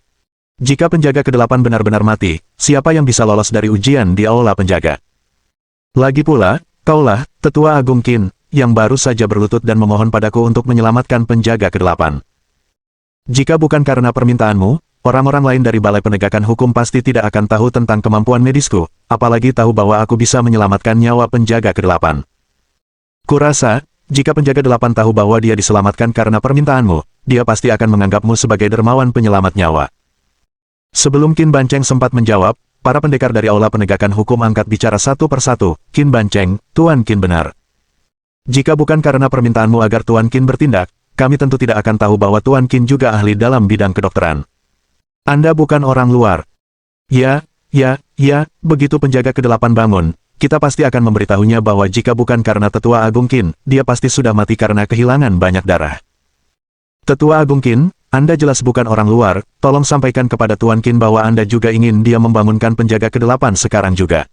Jika penjaga ke-8 benar-benar mati, siapa yang bisa lolos dari ujian di aula penjaga? Lagi pula, kaulah, Tetua Agung Qin, yang baru saja berlutut dan memohon padaku untuk menyelamatkan penjaga ke-8. Jika bukan karena permintaanmu, orang-orang lain dari Balai Penegakan Hukum pasti tidak akan tahu tentang kemampuan medisku, apalagi tahu bahwa aku bisa menyelamatkan nyawa penjaga ke-8. Kurasa, jika penjaga 8 tahu bahwa dia diselamatkan karena permintaanmu, dia pasti akan menganggapmu sebagai dermawan penyelamat nyawa. Sebelum Qin Banceng sempat menjawab, para pendekar dari Aula Penegakan Hukum angkat bicara satu persatu, Qin Banceng, Tuan Qin benar. Jika bukan karena permintaanmu agar Tuan Qin bertindak, kami tentu tidak akan tahu bahwa Tuan Qin juga ahli dalam bidang kedokteran. Anda bukan orang luar. Ya, begitu penjaga ke-8 bangun, kita pasti akan memberitahunya bahwa jika bukan karena Tetua Agung Qin, dia pasti sudah mati karena kehilangan banyak darah. Tetua Agung Qin, Anda jelas bukan orang luar, tolong sampaikan kepada Tuan Qin bahwa Anda juga ingin dia membangunkan penjaga ke-8 sekarang juga.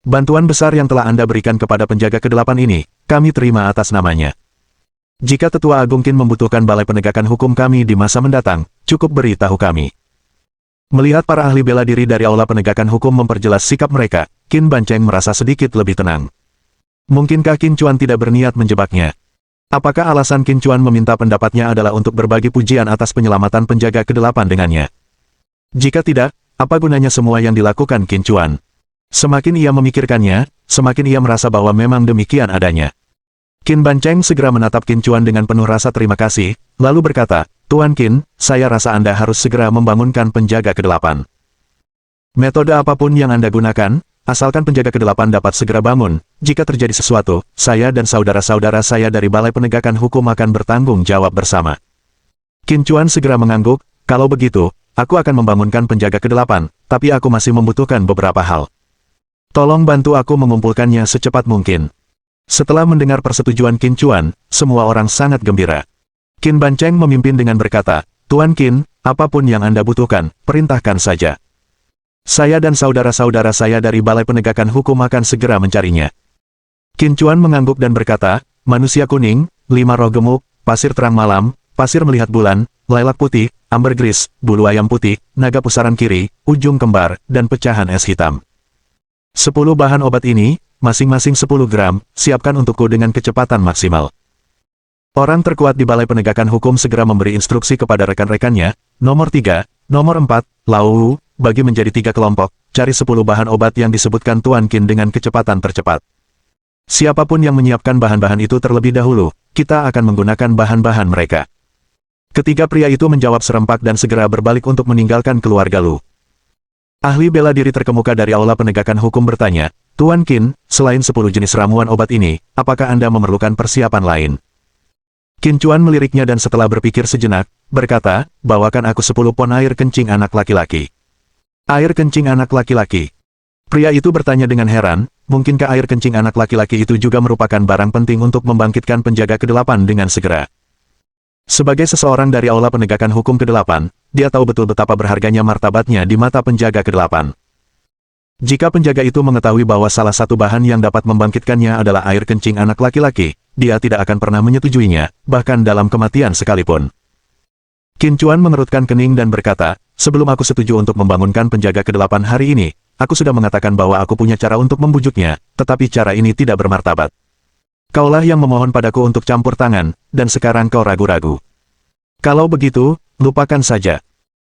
Bantuan besar yang telah Anda berikan kepada penjaga ke-8 ini, kami terima atas namanya. Jika Tetua Agung Qin membutuhkan Balai Penegakan Hukum kami di masa mendatang, cukup beritahu kami. Melihat para ahli bela diri dari Aula Penegakan Hukum memperjelas sikap mereka, Qin Banceng merasa sedikit lebih tenang. Mungkinkah Qin Chuan tidak berniat menjebaknya? Apakah alasan Qin Chuan meminta pendapatnya adalah untuk berbagi pujian atas penyelamatan penjaga ke-8 dengannya? Jika tidak, apa gunanya semua yang dilakukan Qin Chuan? Semakin ia memikirkannya, semakin ia merasa bahwa memang demikian adanya. Qin Banceng segera menatap Qin Chuan dengan penuh rasa terima kasih, lalu berkata, Tuan Qin, saya rasa Anda harus segera membangunkan penjaga ke-8. Metode apapun yang Anda gunakan, asalkan penjaga ke-8 dapat segera bangun, jika terjadi sesuatu, saya dan saudara-saudara saya dari Balai Penegakan Hukum akan bertanggung jawab bersama. Qin Chuan segera mengangguk, kalau begitu, aku akan membangunkan penjaga ke-8, tapi aku masih membutuhkan beberapa hal. Tolong bantu aku mengumpulkannya secepat mungkin. Setelah mendengar persetujuan Qin Chuan, semua orang sangat gembira. Qin Banceng memimpin dengan berkata, Tuan Qin, apapun yang Anda butuhkan, perintahkan saja. Saya dan saudara-saudara saya dari Balai Penegakan Hukum akan segera mencarinya. Qin Chuan mengangguk dan berkata, manusia kuning, 5 roh gemuk, pasir terang malam, pasir melihat bulan, lilac putih, ambergris, bulu ayam putih, naga pusaran kiri, ujung kembar, dan pecahan es hitam. 10 bahan obat ini, masing-masing 10 gram, siapkan untukku dengan kecepatan maksimal. Orang terkuat di Balai Penegakan Hukum segera memberi instruksi kepada rekan-rekannya, nomor 3, nomor 4, Lau, bagi menjadi 3 kelompok, cari 10 bahan obat yang disebutkan Tuan Qin dengan kecepatan tercepat. Siapapun yang menyiapkan bahan-bahan itu terlebih dahulu, kita akan menggunakan bahan-bahan mereka. Ketiga pria itu menjawab serempak dan segera berbalik untuk meninggalkan keluarga Lu. Ahli bela diri terkemuka dari Aula Penegakan Hukum bertanya, Tuan Qin, selain 10 jenis ramuan obat ini, apakah Anda memerlukan persiapan lain? Qin Chuan meliriknya dan setelah berpikir sejenak, berkata, bawakan aku 10 pon air kencing anak laki-laki. Air kencing anak laki-laki. Pria itu bertanya dengan heran, mungkinkah air kencing anak laki-laki itu juga merupakan barang penting untuk membangkitkan penjaga ke-8 dengan segera? Sebagai seseorang dari Aula Penegakan Hukum ke-8, dia tahu betul betapa berharganya martabatnya di mata penjaga ke-8. Jika penjaga itu mengetahui bahwa salah satu bahan yang dapat membangkitkannya adalah air kencing anak laki-laki, dia tidak akan pernah menyetujuinya, bahkan dalam kematian sekalipun. Qin Chuan mengerutkan kening dan berkata, sebelum aku setuju untuk membangunkan penjaga ke-8 hari ini, aku sudah mengatakan bahwa aku punya cara untuk membujuknya, tetapi cara ini tidak bermartabat. Kaulah yang memohon padaku untuk campur tangan, dan sekarang kau ragu-ragu. Kalau begitu, lupakan saja.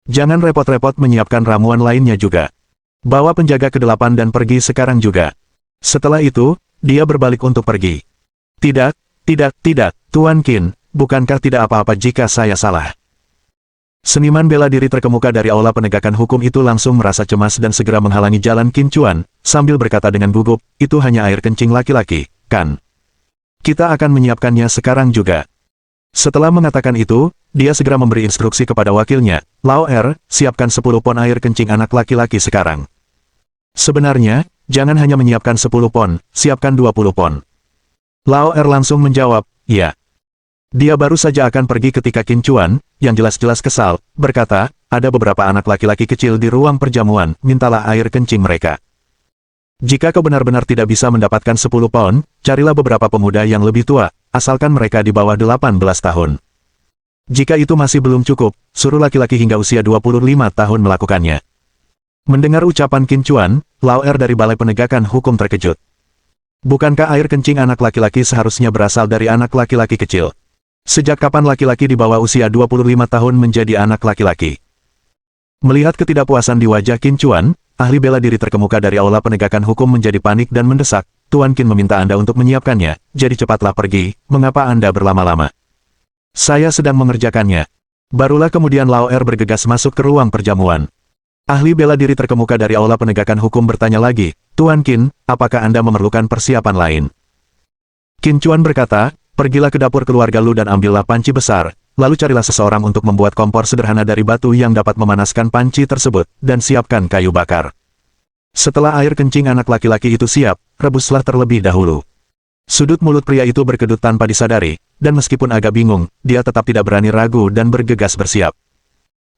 Jangan repot-repot menyiapkan ramuan lainnya juga. Bawa penjaga ke-8 dan pergi sekarang juga. Setelah itu, dia berbalik untuk pergi. Tidak, Tuan Qin, bukankah tidak apa-apa jika saya salah? Seniman bela diri terkemuka dari Aula Penegakan Hukum itu langsung merasa cemas dan segera menghalangi jalan Qin Chuan, sambil berkata dengan gugup, itu hanya air kencing laki-laki, kan? Kita akan menyiapkannya sekarang juga. Setelah mengatakan itu, dia segera memberi instruksi kepada wakilnya, Lao Er, siapkan 10 pon air kencing anak laki-laki sekarang. Sebenarnya, jangan hanya menyiapkan 10 pon, siapkan 20 pon. Lao Er langsung menjawab, ya. Dia baru saja akan pergi ketika Qin Chuan, yang jelas-jelas kesal, berkata, ada beberapa anak laki-laki kecil di ruang perjamuan, mintalah air kencing mereka. Jika kau benar-benar tidak bisa mendapatkan 10 pon, carilah beberapa pemuda yang lebih tua, asalkan mereka di bawah 18 tahun. Jika itu masih belum cukup, suruh laki-laki hingga usia 25 tahun melakukannya. Mendengar ucapan Qin Chuan, Lao Er dari Balai Penegakan Hukum terkejut. Bukankah air kencing anak laki-laki seharusnya berasal dari anak laki-laki kecil? Sejak kapan laki-laki di bawah usia 25 tahun menjadi anak laki-laki? Melihat ketidakpuasan di wajah Qin Chuan, ahli bela diri terkemuka dari Aula Penegakan Hukum menjadi panik dan mendesak, Tuan Qin meminta Anda untuk menyiapkannya, jadi cepatlah pergi, mengapa Anda berlama-lama? Saya sedang mengerjakannya. Barulah kemudian Lao Er bergegas masuk ke ruang perjamuan. Ahli bela diri terkemuka dari Aula Penegakan Hukum bertanya lagi, Tuan Qin, apakah Anda memerlukan persiapan lain? Qin Chuan berkata, pergilah ke dapur keluarga Lu dan ambillah panci besar, lalu carilah seseorang untuk membuat kompor sederhana dari batu yang dapat memanaskan panci tersebut, dan siapkan kayu bakar. Setelah air kencing anak laki-laki itu siap, rebuslah terlebih dahulu. Sudut mulut pria itu berkedut tanpa disadari, dan meskipun agak bingung, dia tetap tidak berani ragu dan bergegas bersiap.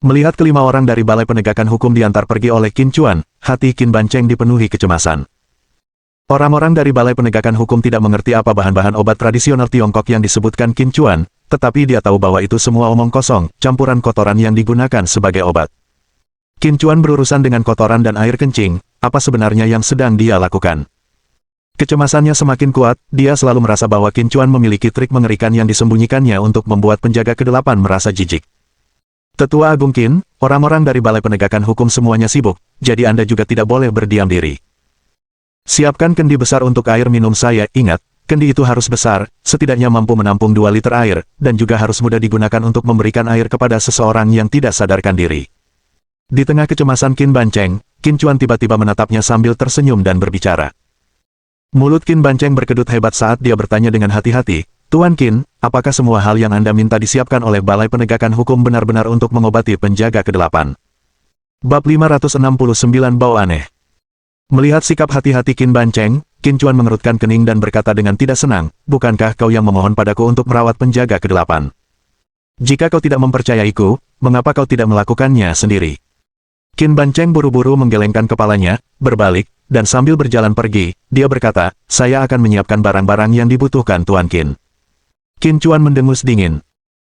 Melihat kelima orang dari Balai Penegakan Hukum diantar pergi oleh Qin Chuan, hati Qin Bancheng dipenuhi kecemasan. Orang-orang dari Balai Penegakan Hukum tidak mengerti apa bahan-bahan obat tradisional Tiongkok yang disebutkan Qin Chuan, tetapi dia tahu bahwa itu semua omong kosong, campuran kotoran yang digunakan sebagai obat. Qin Chuan berurusan dengan kotoran dan air kencing, apa sebenarnya yang sedang dia lakukan? Kecemasannya semakin kuat, dia selalu merasa bahwa Qin Chuan memiliki trik mengerikan yang disembunyikannya untuk membuat penjaga ke-8 merasa jijik. Tetua Agung Qin, orang-orang dari Balai Penegakan Hukum semuanya sibuk, jadi Anda juga tidak boleh berdiam diri. Siapkan kendi besar untuk air minum saya, ingat, kendi itu harus besar, setidaknya mampu menampung 2 liter air, dan juga harus mudah digunakan untuk memberikan air kepada seseorang yang tidak sadarkan diri. Di tengah kecemasan Qin Bancheng, Qin Chuan tiba-tiba menatapnya sambil tersenyum dan berbicara. Mulut Qin Bancheng berkedut hebat saat dia bertanya dengan hati-hati, Tuan Qin, apakah semua hal yang Anda minta disiapkan oleh Balai Penegakan Hukum benar-benar untuk mengobati penjaga ke-8? Bab 569 Bau Aneh. Melihat sikap hati-hati Qin Bancheng, Qin Chuan mengerutkan kening dan berkata dengan tidak senang, bukankah kau yang memohon padaku untuk merawat penjaga ke-8? Jika kau tidak mempercayaiku, mengapa kau tidak melakukannya sendiri? Qin Bancheng buru-buru menggelengkan kepalanya, berbalik, dan sambil berjalan pergi, dia berkata, saya akan menyiapkan barang-barang yang dibutuhkan Tuan Qin. Qin Chuan mendengus dingin.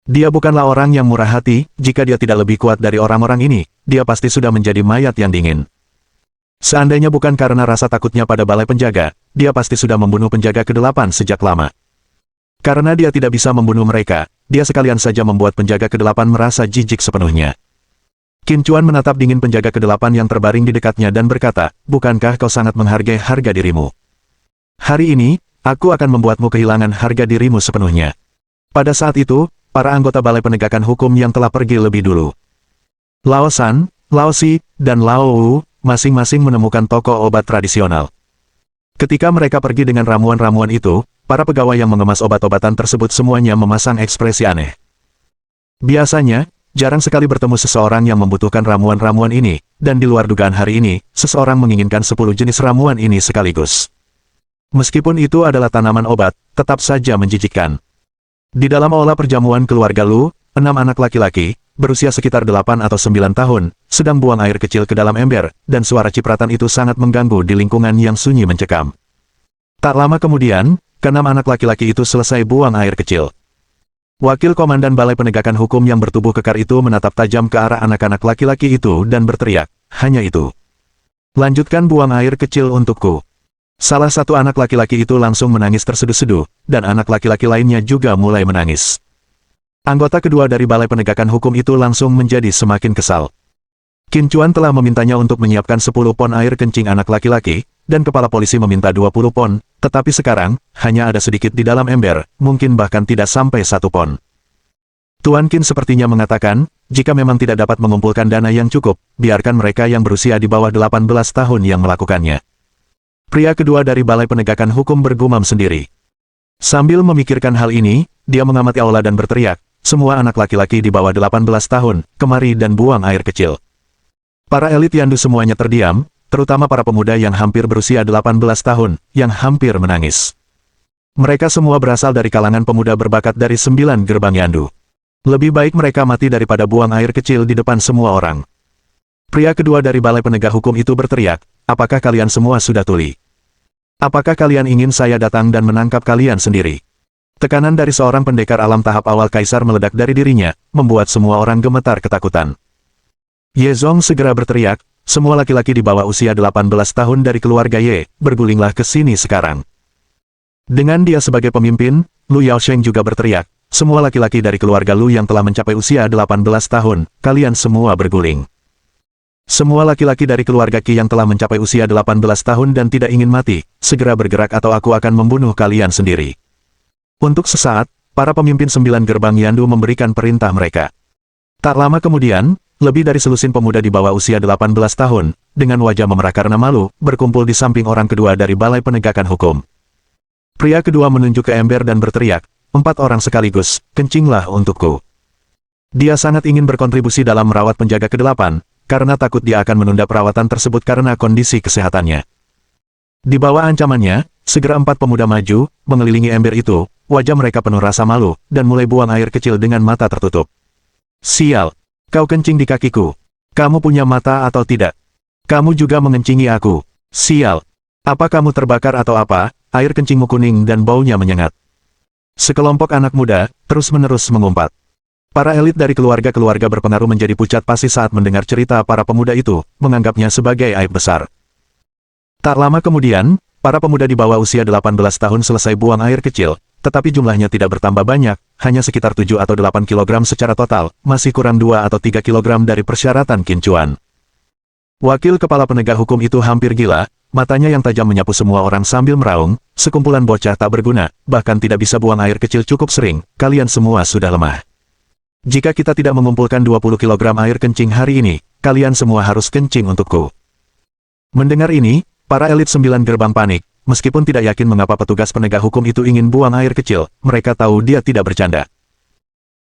Dia bukanlah orang yang murah hati, jika dia tidak lebih kuat dari orang-orang ini, dia pasti sudah menjadi mayat yang dingin. Seandainya bukan karena rasa takutnya pada balai penjaga, dia pasti sudah membunuh penjaga ke-8 sejak lama. Karena dia tidak bisa membunuh mereka, dia sekalian saja membuat penjaga ke-8 merasa jijik sepenuhnya. Qin Chuan menatap dingin penjaga ke-8 yang terbaring di dekatnya dan berkata, bukankah kau sangat menghargai harga dirimu? Hari ini, Aku akan membuatmu kehilangan harga dirimu sepenuhnya. Pada saat itu, para anggota Balai Penegakan Hukum yang telah pergi lebih dulu. Lao San, Lao Si, dan Lao Wu, masing-masing menemukan toko obat tradisional. Ketika mereka pergi dengan ramuan-ramuan itu, para pegawai yang mengemas obat-obatan tersebut semuanya memasang ekspresi aneh. Biasanya, jarang sekali bertemu seseorang yang membutuhkan ramuan-ramuan ini, dan di luar dugaan hari ini, seseorang menginginkan 10 jenis ramuan ini sekaligus. Meskipun itu adalah tanaman obat, tetap saja menjijikkan. Di dalam aula perjamuan keluarga Lu, 6 anak laki-laki, berusia sekitar 8 atau 9 tahun, sedang buang air kecil ke dalam ember, dan suara cipratan itu sangat mengganggu di lingkungan yang sunyi mencekam. Tak lama kemudian, ke-6 anak laki-laki itu selesai buang air kecil. Wakil Komandan Balai Penegakan Hukum yang bertubuh kekar itu menatap tajam ke arah anak-anak laki-laki itu dan berteriak, "Hanya itu. Lanjutkan buang air kecil untukku." Salah satu anak laki-laki itu langsung menangis terseduh-seduh, dan anak laki-laki lainnya juga mulai menangis. Anggota kedua dari Balai Penegakan Hukum itu langsung menjadi semakin kesal. Qin Chuan telah memintanya untuk menyiapkan 10 pon air kencing anak laki-laki, dan kepala polisi meminta 20 pon, tetapi sekarang, hanya ada sedikit di dalam ember, mungkin bahkan tidak sampai 1 pon. Tuan Qin sepertinya mengatakan, jika memang tidak dapat mengumpulkan dana yang cukup, biarkan mereka yang berusia di bawah 18 tahun yang melakukannya. Pria kedua dari Balai Penegakan Hukum bergumam sendiri. Sambil memikirkan hal ini, dia mengamati aula dan berteriak, "Semua anak laki-laki di bawah 18 tahun, kemari dan buang air kecil." Para elit Yandu semuanya terdiam, terutama para pemuda yang hampir berusia 18 tahun, yang hampir menangis. Mereka semua berasal dari kalangan pemuda berbakat dari 9 gerbang Yandu. Lebih baik mereka mati daripada buang air kecil di depan semua orang. Pria kedua dari Balai Penegak Hukum itu berteriak, "Apakah kalian semua sudah tuli? Apakah kalian ingin saya datang dan menangkap kalian sendiri?" Tekanan dari seorang pendekar alam tahap awal kaisar meledak dari dirinya, membuat semua orang gemetar ketakutan. Ye Zong segera berteriak, "Semua laki-laki di bawah usia 18 tahun dari keluarga Ye, bergulinglah ke sini sekarang." Dengan dia sebagai pemimpin, Lu Yaosheng juga berteriak, "Semua laki-laki dari keluarga Lu yang telah mencapai usia 18 tahun, kalian semua berguling." Semua laki-laki dari keluarga Qi yang telah mencapai usia 18 tahun dan tidak ingin mati, segera bergerak atau aku akan membunuh kalian sendiri. Untuk sesaat, para pemimpin 9 gerbang Yandu memberikan perintah mereka. Tak lama kemudian, lebih dari selusin pemuda di bawah usia 18 tahun, dengan wajah memerah karena malu, berkumpul di samping orang kedua dari Balai Penegakan Hukum. Pria kedua menunjuk ke ember dan berteriak, "4 orang sekaligus, kencinglah untukku." Dia sangat ingin berkontribusi dalam merawat penjaga ke-8, karena takut dia akan menunda perawatan tersebut karena kondisi kesehatannya. Di bawah ancamannya, segera 4 pemuda maju, mengelilingi ember itu, wajah mereka penuh rasa malu, dan mulai buang air kecil dengan mata tertutup. "Sial! Kau kencing di kakiku. Kamu punya mata atau tidak? Kamu juga mengencingi aku. Sial! Apa kamu terbakar atau apa? Air kencingmu kuning dan baunya menyengat." Sekelompok anak muda, terus-menerus mengumpat. Para elit dari keluarga-keluarga berpengaruh menjadi pucat pasi saat mendengar cerita para pemuda itu, menganggapnya sebagai aib besar. Tak lama kemudian, para pemuda di bawah usia 18 tahun selesai buang air kecil, tetapi jumlahnya tidak bertambah banyak, hanya sekitar 7 atau 8 kilogram secara total, masih kurang 2 atau 3 kilogram dari persyaratan Qin Chuan. Wakil kepala penegak hukum itu hampir gila, matanya yang tajam menyapu semua orang sambil meraung, "Sekumpulan bocah tak berguna, bahkan tidak bisa buang air kecil cukup sering, kalian semua sudah lemah. Jika kita tidak mengumpulkan 20 kilogram air kencing hari ini, kalian semua harus kencing untukku." Mendengar ini, para elit 9 gerbang panik. Meskipun tidak yakin mengapa petugas penegak hukum itu ingin buang air kecil, mereka tahu dia tidak bercanda.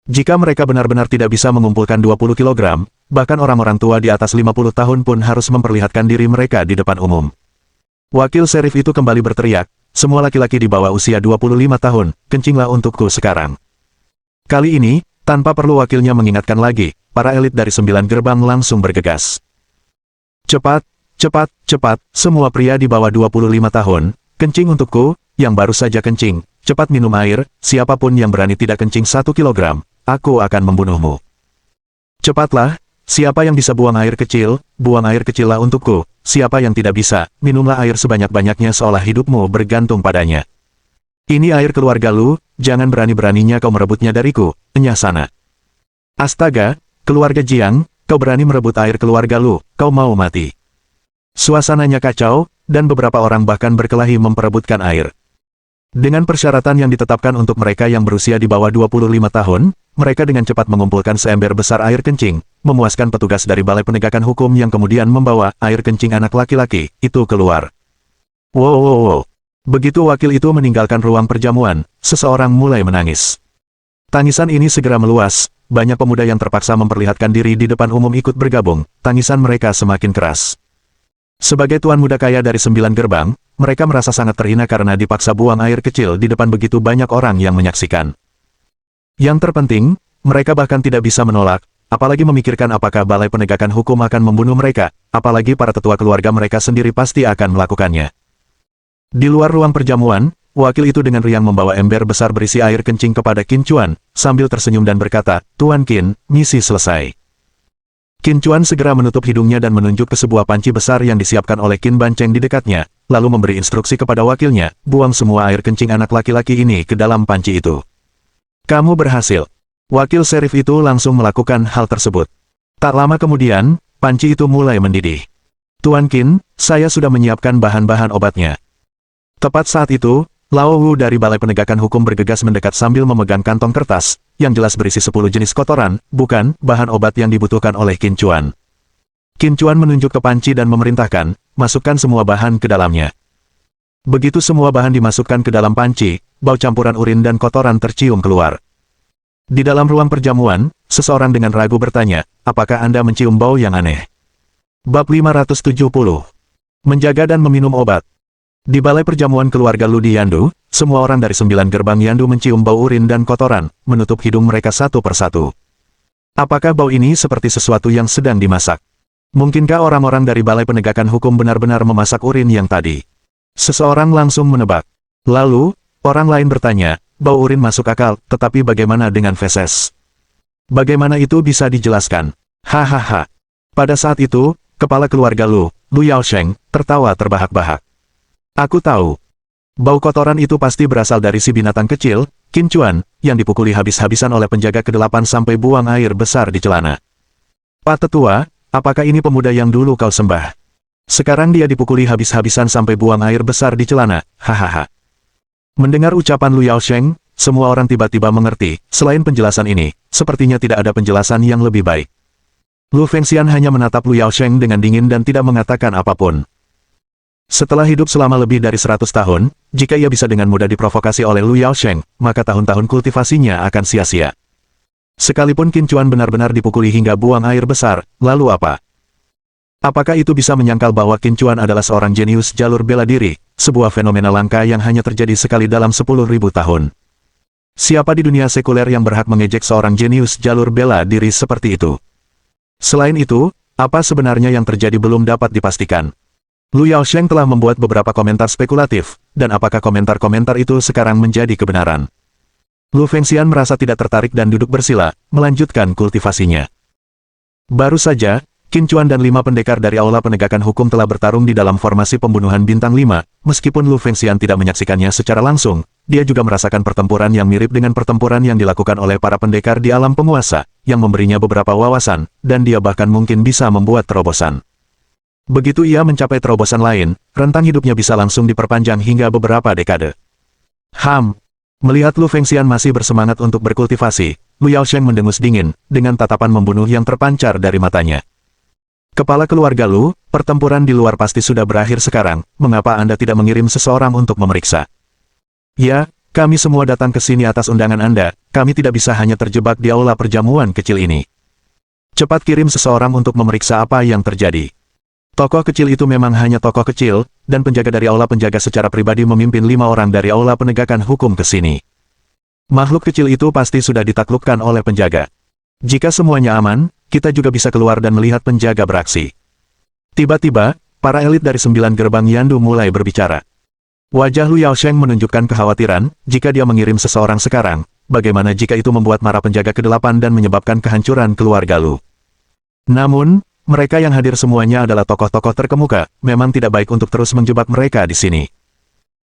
Jika mereka benar-benar tidak bisa mengumpulkan 20 kilogram, bahkan orang-orang tua di atas 50 tahun pun harus memperlihatkan diri mereka di depan umum. Wakil serif itu kembali berteriak, "Semua laki-laki di bawah usia 25 tahun, kencinglah untukku sekarang." Kali ini, tanpa perlu wakilnya mengingatkan lagi, para elit dari 9 gerbang langsung bergegas. "Cepat! Cepat, cepat, semua pria di bawah 25 tahun, kencing untukku, yang baru saja kencing, cepat minum air, siapapun yang berani tidak kencing 1 kilogram, aku akan membunuhmu. Cepatlah, siapa yang bisa buang air kecillah untukku, siapa yang tidak bisa, minumlah air sebanyak-banyaknya seolah hidupmu bergantung padanya. Ini air keluarga Lu, jangan berani-beraninya kau merebutnya dariku, enyah sana. Astaga, keluarga Jiang, kau berani merebut air keluarga Lu, kau mau mati." Suasananya kacau, dan beberapa orang bahkan berkelahi memperebutkan air. Dengan persyaratan yang ditetapkan untuk mereka yang berusia di bawah 25 tahun, mereka dengan cepat mengumpulkan seember besar air kencing, memuaskan petugas dari Balai Penegakan Hukum yang kemudian membawa air kencing anak laki-laki itu keluar. Wow, wow, wow. Begitu wakil itu meninggalkan ruang perjamuan, seseorang mulai menangis. Tangisan ini segera meluas, banyak pemuda yang terpaksa memperlihatkan diri di depan umum ikut bergabung, tangisan mereka semakin keras. Sebagai tuan muda kaya dari 9 gerbang, mereka merasa sangat terhina karena dipaksa buang air kecil di depan begitu banyak orang yang menyaksikan. Yang terpenting, mereka bahkan tidak bisa menolak, apalagi memikirkan apakah Balai Penegakan Hukum akan membunuh mereka, apalagi para tetua keluarga mereka sendiri pasti akan melakukannya. Di luar ruang perjamuan, wakil itu dengan riang membawa ember besar berisi air kencing kepada Qin Chuan, sambil tersenyum dan berkata, "Tuan Qin, misi selesai." Qin Chuan segera menutup hidungnya dan menunjuk ke sebuah panci besar yang disiapkan oleh Qin Ban Cheng di dekatnya, lalu memberi instruksi kepada wakilnya, "Buang semua air kencing anak laki-laki ini ke dalam panci itu." "Kamu berhasil." Wakil serif itu langsung melakukan hal tersebut. Tak lama kemudian, panci itu mulai mendidih. "Tuan Qin, saya sudah menyiapkan bahan-bahan obatnya." Tepat saat itu, Lao Wu dari Balai Penegakan Hukum bergegas mendekat sambil memegang kantong kertas, yang jelas berisi 10 jenis kotoran, bukan bahan obat yang dibutuhkan oleh Qin Chuan. Qin Chuan menunjuk ke panci dan memerintahkan, "Masukkan semua bahan ke dalamnya." Begitu semua bahan dimasukkan ke dalam panci, bau campuran urin dan kotoran tercium keluar. Di dalam ruang perjamuan, seseorang dengan ragu bertanya, "Apakah Anda mencium bau yang aneh?" Bab 570. Menjaga dan meminum obat. Di balai perjamuan keluarga Lu di Yandu, semua orang dari 9 gerbang Yandu mencium bau urin dan kotoran, menutup hidung mereka satu persatu. Apakah bau ini seperti sesuatu yang sedang dimasak? Mungkinkah orang-orang dari Balai Penegakan Hukum benar-benar memasak urin yang tadi? Seseorang langsung menebak. Lalu, orang lain bertanya, "Bau urin masuk akal, tetapi bagaimana dengan feses? Bagaimana itu bisa dijelaskan?" Hahaha. Pada saat itu, kepala keluarga Lu Yaosheng, tertawa terbahak-bahak. "Aku tahu. Bau kotoran itu pasti berasal dari si binatang kecil, Qin Chuan, yang dipukuli habis-habisan oleh penjaga ke-8 sampai buang air besar di celana." "Pak Tetua, apakah ini pemuda yang dulu kau sembah? Sekarang dia dipukuli habis-habisan sampai buang air besar di celana, hahaha." Mendengar ucapan Lu Yaosheng, semua orang tiba-tiba mengerti, selain penjelasan ini, sepertinya tidak ada penjelasan yang lebih baik. Lu Fengxian hanya menatap Lu Yaosheng dengan dingin dan tidak mengatakan apapun. Setelah hidup selama lebih dari 100 tahun, jika ia bisa dengan mudah diprovokasi oleh Lu Yaosheng, maka tahun-tahun kultivasinya akan sia-sia. Sekalipun Qin Chuan benar-benar dipukuli hingga buang air besar, lalu apa? Apakah itu bisa menyangkal bahwa Qin Chuan adalah seorang jenius jalur bela diri, sebuah fenomena langka yang hanya terjadi sekali dalam 10.000 tahun? Siapa di dunia sekuler yang berhak mengejek seorang jenius jalur bela diri seperti itu? Selain itu, apa sebenarnya yang terjadi belum dapat dipastikan. Lu Yaosheng telah membuat beberapa komentar spekulatif, dan apakah komentar-komentar itu sekarang menjadi kebenaran? Lu Fengxian merasa tidak tertarik dan duduk bersila, melanjutkan kultivasinya. Baru saja, Qin Chuan dan 5 pendekar dari Aula Penegakan Hukum telah bertarung di dalam formasi pembunuhan bintang 5, meskipun Lu Fengxian tidak menyaksikannya secara langsung, dia juga merasakan pertempuran yang mirip dengan pertempuran yang dilakukan oleh para pendekar di alam penguasa, yang memberinya beberapa wawasan, dan dia bahkan mungkin bisa membuat terobosan. Begitu ia mencapai terobosan lain, rentang hidupnya bisa langsung diperpanjang hingga beberapa dekade. Melihat Lu Fengxian masih bersemangat untuk berkultivasi, Lu Yaosheng mendengus dingin, dengan tatapan membunuh yang terpancar dari matanya. "Kepala keluarga Lu, pertempuran di luar pasti sudah berakhir sekarang, mengapa Anda tidak mengirim seseorang untuk memeriksa?" "Ya, kami semua datang ke sini atas undangan Anda, kami tidak bisa hanya terjebak di aula perjamuan kecil ini. Cepat kirim seseorang untuk memeriksa apa yang terjadi." Tokoh kecil itu memang hanya tokoh kecil, dan penjaga dari aula penjaga secara pribadi memimpin 5 orang dari Aula Penegakan Hukum ke sini. Makhluk kecil itu pasti sudah ditaklukkan oleh penjaga. Jika semuanya aman, kita juga bisa keluar dan melihat penjaga beraksi. Tiba-tiba, para elit dari 9 gerbang Yandu mulai berbicara. Wajah Lu Yaosheng menunjukkan kekhawatiran, jika dia mengirim seseorang sekarang, bagaimana jika itu membuat marah penjaga ke-8 dan menyebabkan kehancuran keluarga Lu. Namun, mereka yang hadir semuanya adalah tokoh-tokoh terkemuka, memang tidak baik untuk terus menjebak mereka di sini.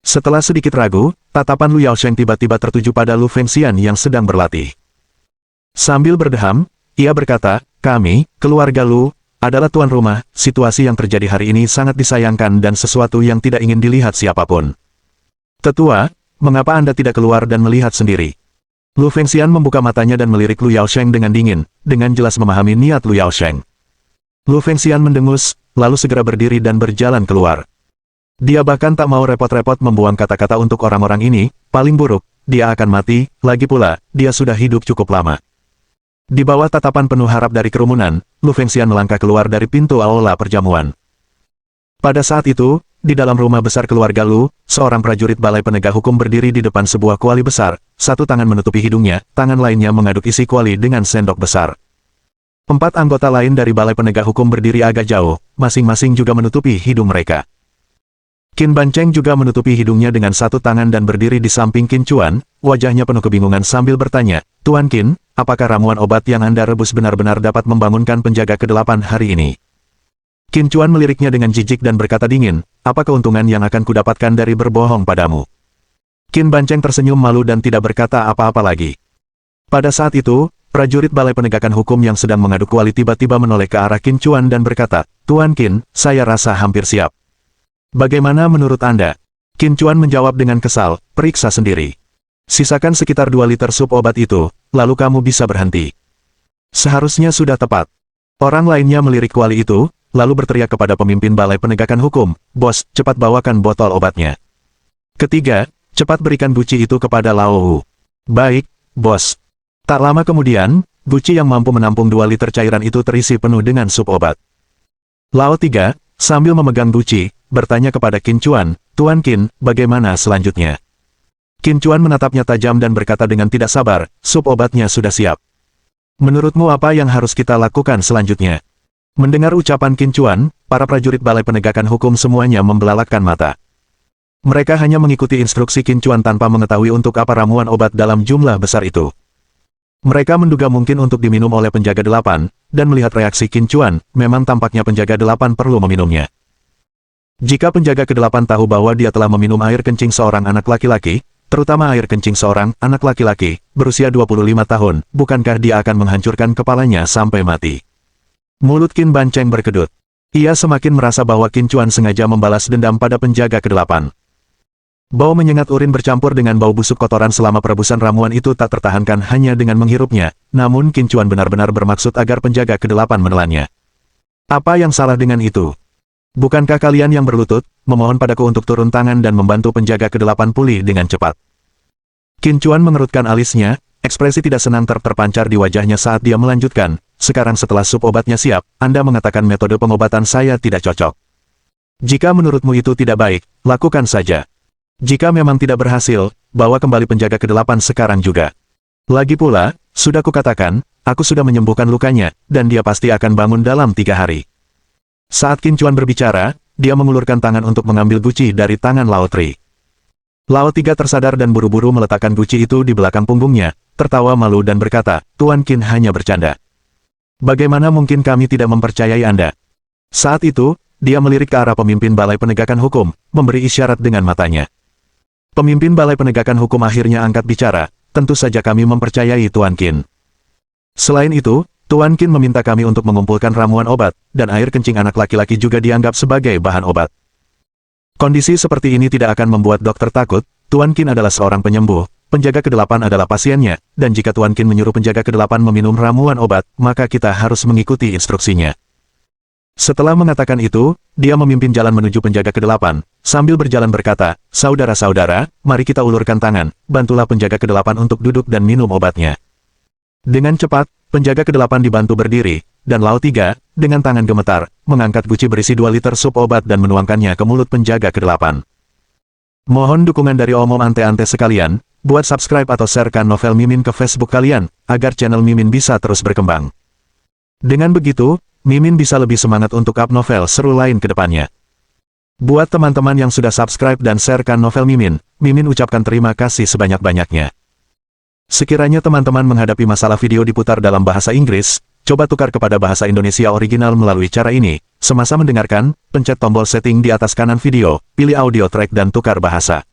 Setelah sedikit ragu, tatapan Lu Yaosheng tiba-tiba tertuju pada Lu Fengxian yang sedang berlatih. Sambil berdeham, ia berkata, "Kami, keluarga Lu, adalah tuan rumah, situasi yang terjadi hari ini sangat disayangkan dan sesuatu yang tidak ingin dilihat siapapun. Tetua, mengapa Anda tidak keluar dan melihat sendiri? Lu Fengxian membuka matanya dan melirik Lu Yaosheng dengan dingin, dengan jelas memahami niat Lu Yaosheng. Lu Fengxian mendengus, lalu segera berdiri dan berjalan keluar. Dia bahkan tak mau repot-repot membuang kata-kata untuk orang-orang ini, paling buruk, dia akan mati, lagi pula, dia sudah hidup cukup lama. Di bawah tatapan penuh harap dari kerumunan, Lu Fengxian melangkah keluar dari pintu aula perjamuan. Pada saat itu, di dalam rumah besar keluarga Lu, seorang prajurit balai penegak hukum berdiri di depan sebuah kuali besar, satu tangan menutupi hidungnya, tangan lainnya mengaduk isi kuali dengan sendok besar. 4 anggota lain dari balai penegak hukum berdiri agak jauh, masing-masing juga menutupi hidung mereka. Qin Bancheng juga menutupi hidungnya dengan satu tangan dan berdiri di samping Qin Chuan, wajahnya penuh kebingungan sambil bertanya, "Tuan Qin, apakah ramuan obat yang Anda rebus benar-benar dapat membangunkan penjaga ke-8 hari ini?" Qin Chuan meliriknya dengan jijik dan berkata dingin, "Apa keuntungan yang akan kudapatkan dari berbohong padamu?" Qin Bancheng tersenyum malu dan tidak berkata apa-apa lagi. Pada saat itu, prajurit balai penegakan hukum yang sedang mengaduk kuali tiba-tiba menoleh ke arah Qin Chuan dan berkata, "Tuan Qin, saya rasa hampir siap. Bagaimana menurut Anda?" Qin Chuan menjawab dengan kesal, "Periksa sendiri. Sisakan sekitar 2 liter sup obat itu, lalu kamu bisa berhenti." Seharusnya sudah tepat. Orang lainnya melirik kuali itu, lalu berteriak kepada pemimpin balai penegakan hukum, "Bos, cepat bawakan botol obatnya. Ketiga, cepat berikan guci itu kepada Lao Wu." "Baik, bos." Tak lama kemudian, guci yang mampu menampung 2 liter cairan itu terisi penuh dengan sup obat. Lao Tiga, sambil memegang guci, bertanya kepada Qin Chuan, "Tuan Qin, bagaimana selanjutnya?" Qin Chuan menatapnya tajam dan berkata dengan tidak sabar, "Sup obatnya sudah siap. Menurutmu apa yang harus kita lakukan selanjutnya?" Mendengar ucapan Qin Chuan, para prajurit balai penegakan hukum semuanya membelalakkan mata. Mereka hanya mengikuti instruksi Qin Chuan tanpa mengetahui untuk apa ramuan obat dalam jumlah besar itu. Mereka menduga mungkin untuk diminum oleh penjaga 8, dan melihat reaksi Qin Chuan, memang tampaknya penjaga 8 perlu meminumnya. Jika penjaga ke-8 tahu bahwa dia telah meminum air kencing seorang anak laki-laki, terutama air kencing seorang anak laki-laki, berusia 25 tahun, bukankah dia akan menghancurkan kepalanya sampai mati? Mulut Qin Bancheng berkedut. Ia semakin merasa bahwa Qin Chuan sengaja membalas dendam pada penjaga ke-8. Bau menyengat urin bercampur dengan bau busuk kotoran selama perebusan ramuan itu tak tertahankan hanya dengan menghirupnya, namun Qin Chuan benar-benar bermaksud agar penjaga ke-8 menelannya. "Apa yang salah dengan itu? Bukankah kalian yang berlutut, memohon padaku untuk turun tangan dan membantu penjaga ke-8 pulih dengan cepat?" Qin Chuan mengerutkan alisnya, ekspresi tidak senang terpancar di wajahnya saat dia melanjutkan, "Sekarang setelah sup obatnya siap, Anda mengatakan metode pengobatan saya tidak cocok. Jika menurutmu itu tidak baik, lakukan saja. Jika memang tidak berhasil, bawa kembali penjaga ke-8 sekarang juga. Lagi pula, sudah kukatakan, aku sudah menyembuhkan lukanya, dan dia pasti akan bangun dalam 3 hari." Saat Qin Chuan berbicara, dia mengulurkan tangan untuk mengambil guci dari tangan Lao Tri. Lao Tiga tersadar dan buru-buru meletakkan guci itu di belakang punggungnya, tertawa malu dan berkata, "Tuan Qin hanya bercanda. Bagaimana mungkin kami tidak mempercayai Anda?" Saat itu, dia melirik ke arah pemimpin balai penegakan hukum, memberi isyarat dengan matanya. Pemimpin balai penegakan hukum akhirnya angkat bicara, "Tentu saja kami mempercayai Tuan Qin. Selain itu, Tuan Qin meminta kami untuk mengumpulkan ramuan obat, dan air kencing anak laki-laki juga dianggap sebagai bahan obat. Kondisi seperti ini tidak akan membuat dokter takut, Tuan Qin adalah seorang penyembuh, penjaga ke-8 adalah pasiennya, dan jika Tuan Qin menyuruh penjaga ke-8 meminum ramuan obat, maka kita harus mengikuti instruksinya." Setelah mengatakan itu, dia memimpin jalan menuju penjaga ke-8, sambil berjalan berkata, "Saudara-saudara, mari kita ulurkan tangan, bantulah penjaga ke-8 untuk duduk dan minum obatnya." Dengan cepat, penjaga ke-8 dibantu berdiri, dan Lao Tiga, dengan tangan gemetar, mengangkat guci berisi 2 liter sup obat dan menuangkannya ke mulut penjaga ke-8. Mohon dukungan dari omom ante-ante sekalian, buat subscribe atau sharekan novel Mimin ke Facebook kalian, agar channel Mimin bisa terus berkembang. Dengan begitu, Mimin bisa lebih semangat untuk up novel seru lain ke depannya. Buat teman-teman yang sudah subscribe dan sharekan novel Mimin, Mimin ucapkan terima kasih sebanyak-banyaknya. Sekiranya teman-teman menghadapi masalah video diputar dalam bahasa Inggris, coba tukar kepada bahasa Indonesia original melalui cara ini. Semasa mendengarkan, pencet tombol setting di atas kanan video, pilih audio track dan tukar bahasa.